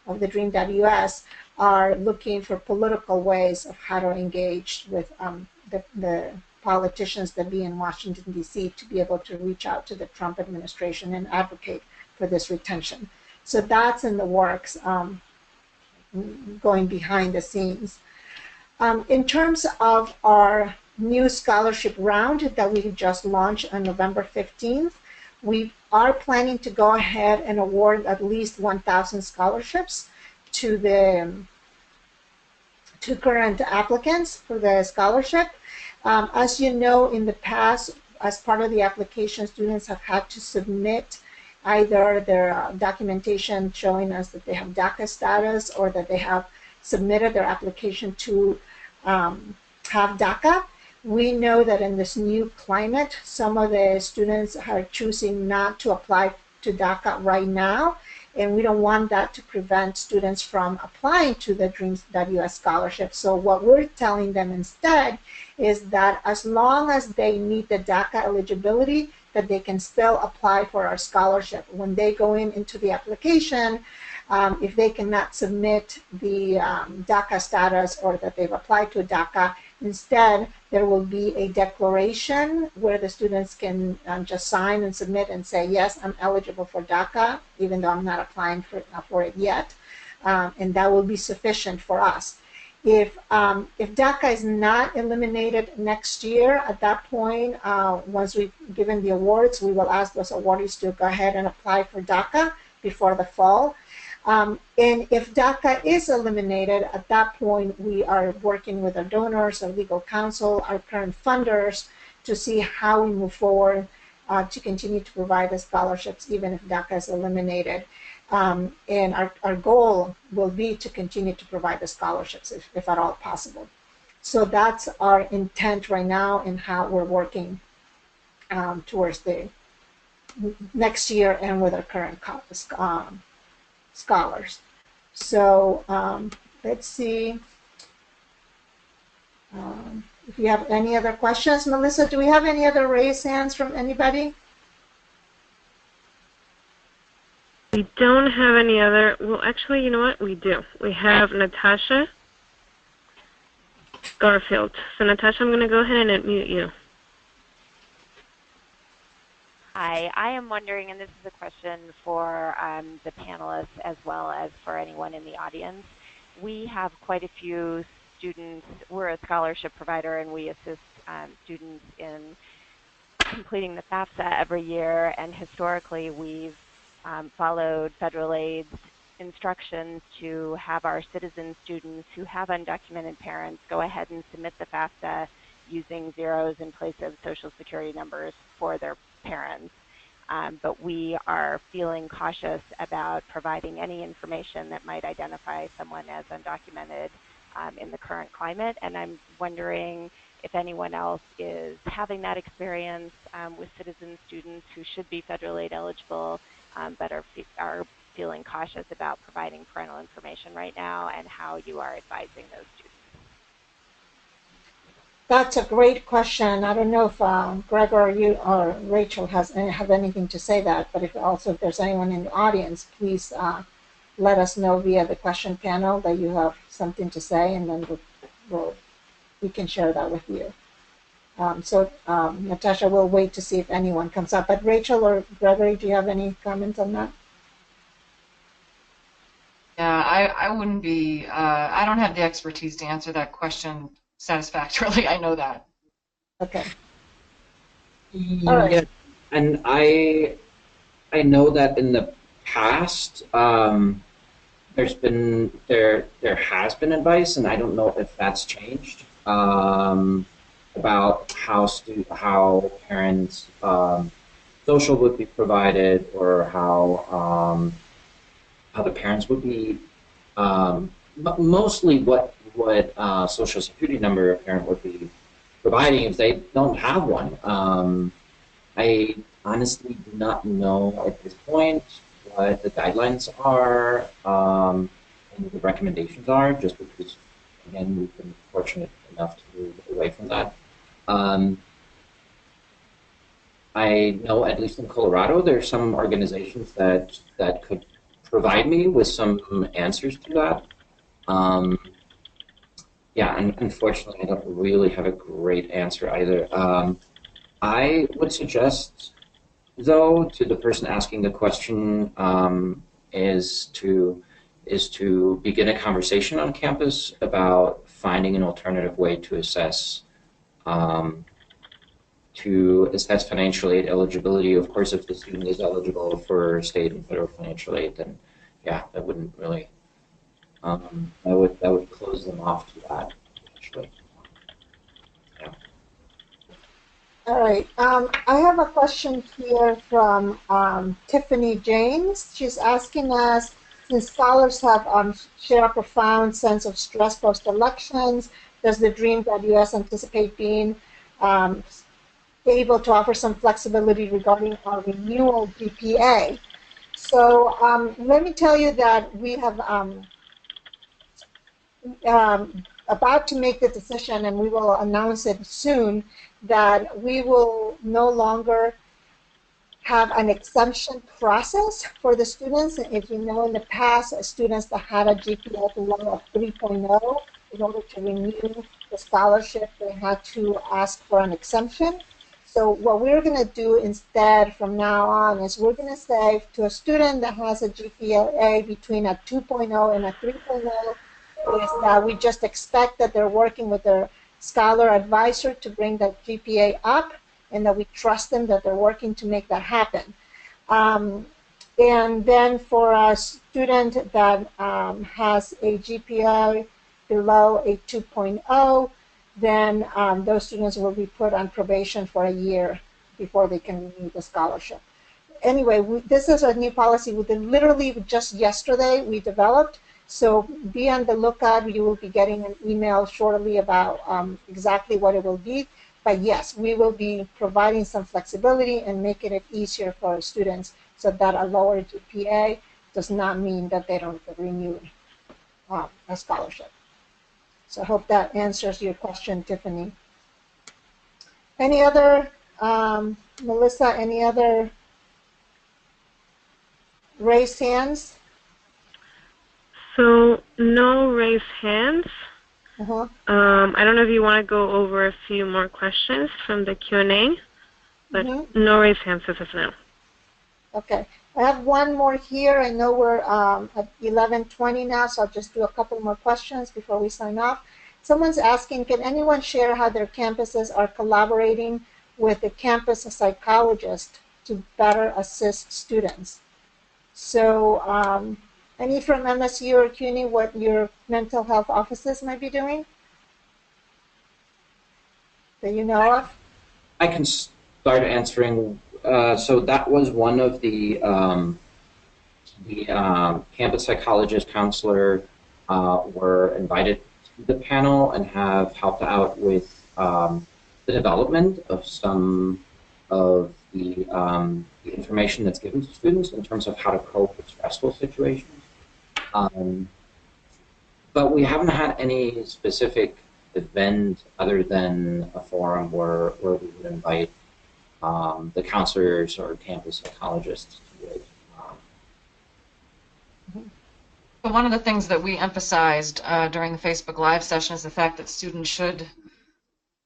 of the TheDream.Us are looking for political ways of how to engage with the politicians that be in Washington, D.C. to be able to reach out to the Trump administration and advocate for this retention. So that's in the works, going behind the scenes. In terms of our new scholarship round that we just launched on November 15th, we are planning to go ahead and award at least 1,000 scholarships to current applicants for the scholarship. As you know, in the past, as part of the application, students have had to submit either their documentation showing us that they have DACA status or that they have submitted their application to have DACA. We know that in this new climate, some of the students are choosing not to apply to DACA right now, and we don't want that to prevent students from applying to the TheDream.Us scholarship. So what we're telling them instead is that as long as they meet the DACA eligibility, that they can still apply for our scholarship. When they go into the application, if they cannot submit the DACA status or that they've applied to DACA, instead there will be a declaration where the students can just sign and submit and say, yes, I'm eligible for DACA, even though I'm not applying for it yet. And that will be sufficient for us. If DACA is not eliminated next year, at that point, once we've given the awards, we will ask those awardees to go ahead and apply for DACA before the fall. And if DACA is eliminated, at that point, we are working with our donors, our legal counsel, our current funders to see how we move forward to continue to provide the scholarships, even if DACA is eliminated. And our goal will be to continue to provide the scholarships if at all possible. So that's our intent right now and how we're working towards the next year and with our current scholars. So let's see if you have any other questions. Melissa, do we have any other raised hands from anybody? We don't have any other. Well, actually, you know what? We do. We have Natasha Garfield. So, Natasha, I'm going to go ahead and unmute you. Hi, I am wondering, and this is a question for the panelists as well as for anyone in the audience. We have quite a few students. We're a scholarship provider, and we assist students in completing the FAFSA every year. And historically, we've followed federal aid's instructions to have our citizen students who have undocumented parents go ahead and submit the FAFSA using zeros in place of social security numbers for their parents. But we are feeling cautious about providing any information that might identify someone as undocumented in the current climate. And I'm wondering if anyone else is having that experience with citizen students who should be federal aid eligible, but are feeling cautious about providing parental information right now, and how you are advising those students. That's a great question. I don't know if Greg or you or Rachel have anything to say that, but if there's anyone in the audience, please let us know via the question panel that you have something to say, and then we can share that with you. Natasha, we'll wait to see if anyone comes up. But Rachel or Gregory, do you have any comments on that? Yeah, I wouldn't be, I don't have the expertise to answer that question satisfactorily. I know that. Okay. All right. Yeah, and I know that in the past, there has been advice, and I don't know if that's changed, about how parents social would be provided, or how the parents would be, but mostly what social security number a parent would be providing if they don't have one. I honestly do not know at this point what the guidelines are and the recommendations are, just because, again, we've been fortunate enough to move away from that. I know, at least in Colorado, there are some organizations that could provide me with some answers to that. Yeah, and unfortunately, I don't really have a great answer either. I would suggest, though, to the person asking the question, is to begin a conversation on campus about finding an alternative way to assess financial aid eligibility. Of course, if the student is eligible for state and federal financial aid, then yeah, that wouldn't really that would close them off to that, actually. Yeah. All right. I have a question here from Tiffany James. She's asking us, since scholars have shared a profound sense of stress post-elections, does the TheDream.Us anticipate being able to offer some flexibility regarding our renewal GPA? So let me tell you that we have about to make the decision, and we will announce it soon, that we will no longer have an exemption process for the students. If you know, in the past, students that had a GPA below of 3.0, in order to renew the scholarship, they had to ask for an exemption. So what we're going to do instead from now on is we're going to say to a student that has a GPA between a 2.0 and a 3.0, is that we just expect that they're working with their scholar advisor to bring the GPA up, and that we trust them that they're working to make that happen. And then for a student that has a GPA below a 2.0, then those students will be put on probation for a year before they can renew the scholarship. Anyway, this is a new policy we literally just yesterday we developed. So be on the lookout. You will be getting an email shortly about exactly what it will be. But yes, we will be providing some flexibility and making it easier for our students so that a lower GPA does not mean that they don't renew a scholarship. So I hope that answers your question, Tiffany. Any other, Melissa, any other raised hands? So no raised hands. Uh-huh. I don't know if you want to go over a few more questions from the Q&A, but no raised hands as of now. Okay. I have one more here. I know we're at 11:20 now, so I'll just do a couple more questions before we sign off. Someone's asking, can anyone share how their campuses are collaborating with the campus psychologist to better assist students? So any from MSU or CUNY, what your mental health offices might be doing that you know of? I can start answering. So that was one of the campus psychologist counselor were invited to the panel and have helped out with the development of some of the information that's given to students in terms of how to cope with stressful situations. But we haven't had any specific event other than a forum where we would invite the counselors or campus psychologists to it. But one of the things that we emphasized during the Facebook Live session is the fact that students should,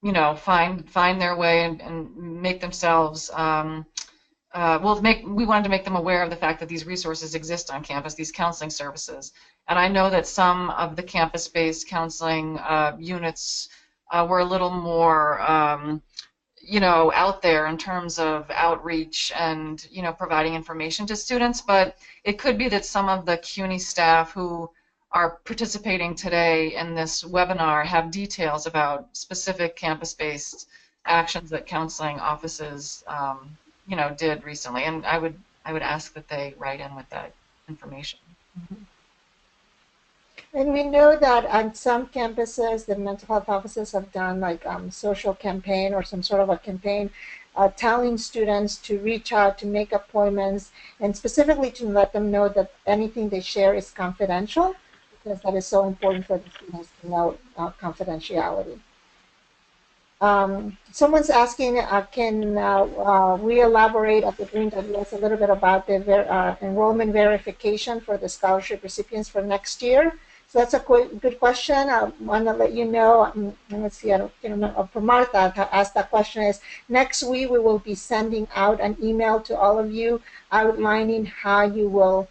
you know, find their way and make themselves. We wanted to make them aware of the fact that these resources exist on campus, these counseling services. And I know that some of the campus-based counseling units were a little more, you know, out there in terms of outreach and, you know, providing information to students. But it could be that some of the CUNY staff who are participating today in this webinar have details about specific campus-based actions that counseling offices you know, did recently, and I would ask that they write in with that information. And we know that on some campuses, the mental health offices have done like social campaign or some sort of a campaign telling students to reach out, to make appointments, and specifically to let them know that anything they share is confidential, because that is so important for the students to know confidentiality. Someone's asking, can we elaborate at the Dream.Us a little bit about the enrollment verification for the scholarship recipients for next year? So that's a good question. I want to let you know, let's see, I don't know, for Martha asked that question, is next week we will be sending out an email to all of you outlining how we will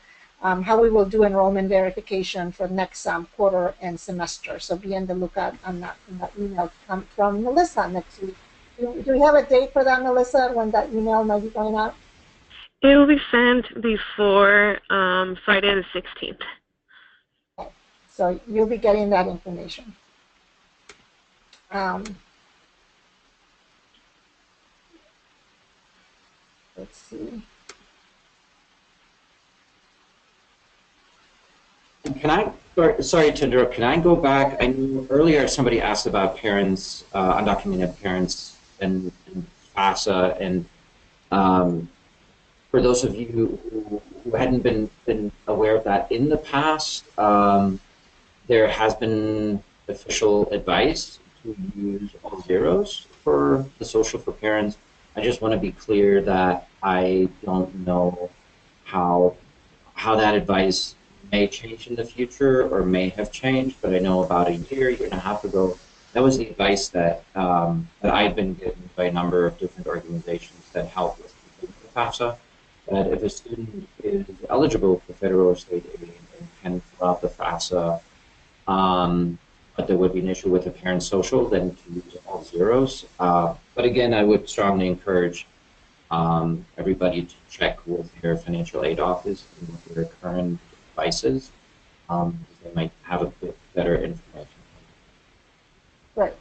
do enrollment verification for next quarter and semester. So be on the lookout on that email from Melissa next week. Do we have a date for that, Melissa, when that email might be going out? It will be sent before Friday the 16th. Okay. So you'll be getting that information. Let's see. Can I, sorry to interrupt, can I go back? I knew earlier somebody asked about parents, undocumented parents and FAFSA, and for those of you who hadn't been aware of that in the past, there has been official advice to use all zeros for the social for parents. I just want to be clear that I don't know how that advice may change in the future or may have changed, but I know about a year and a half ago, that was the advice that I've been given by a number of different organizations that help with FAFSA, that if a student is eligible for federal or state aid and can fill out the FAFSA but there would be an issue with the parent social, then to use all zeros. But again, I would strongly encourage everybody to check with their financial aid office and with their current devices. They might have a bit better information. Right.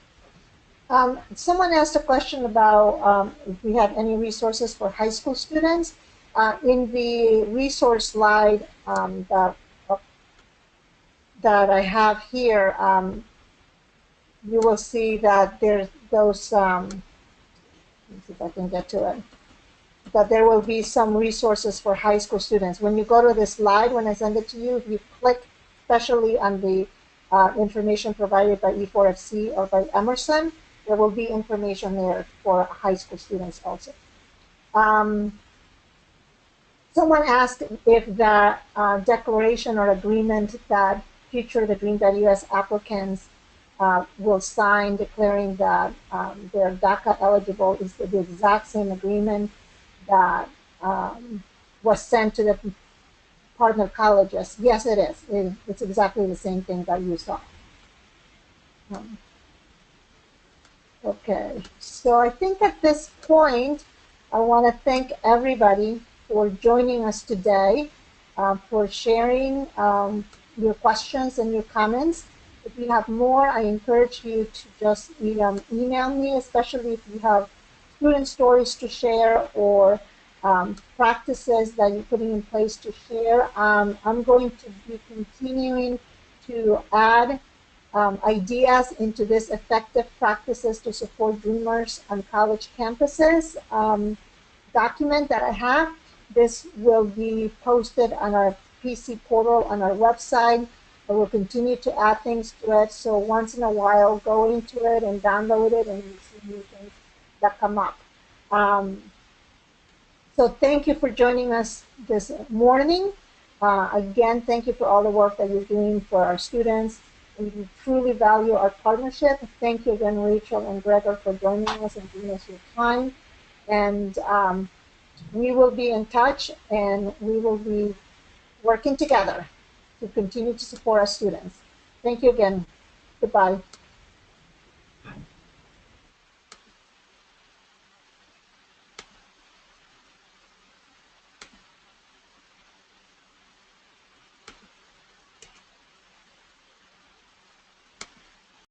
Someone asked a question about if we have any resources for high school students. In the resource slide that I have here, you will see that there's those, let me see if I can get to it, that there will be some resources for high school students. When you go to this slide, when I send it to you, if you click especially on the information provided by E4FC or by Emerson, there will be information there for high school students also. Someone asked if the declaration or agreement that future TheDream.Us applicants will sign declaring that they're DACA eligible is the exact same agreement that was sent to the partner colleges. Yes, it is. It's exactly the same thing that you saw. Okay, so I think at this point, I want to thank everybody for joining us today, for sharing your questions and your comments. If you have more, I encourage you to just email me, especially if you have student stories to share or practices that you're putting in place to share. I'm going to be continuing to add ideas into this effective practices to support dreamers on college campuses document that I have. This will be posted on our PC portal on our website. I will continue to add things to it. So once in a while, go into it and download it and you see new things that come up. So thank you for joining us this morning. Again, thank you for all the work that you're doing for our students. We truly value our partnership. Thank you again, Rachel and Gregor, for joining us and giving us your time. And we will be in touch and we will be working together to continue to support our students. Thank you again. Goodbye.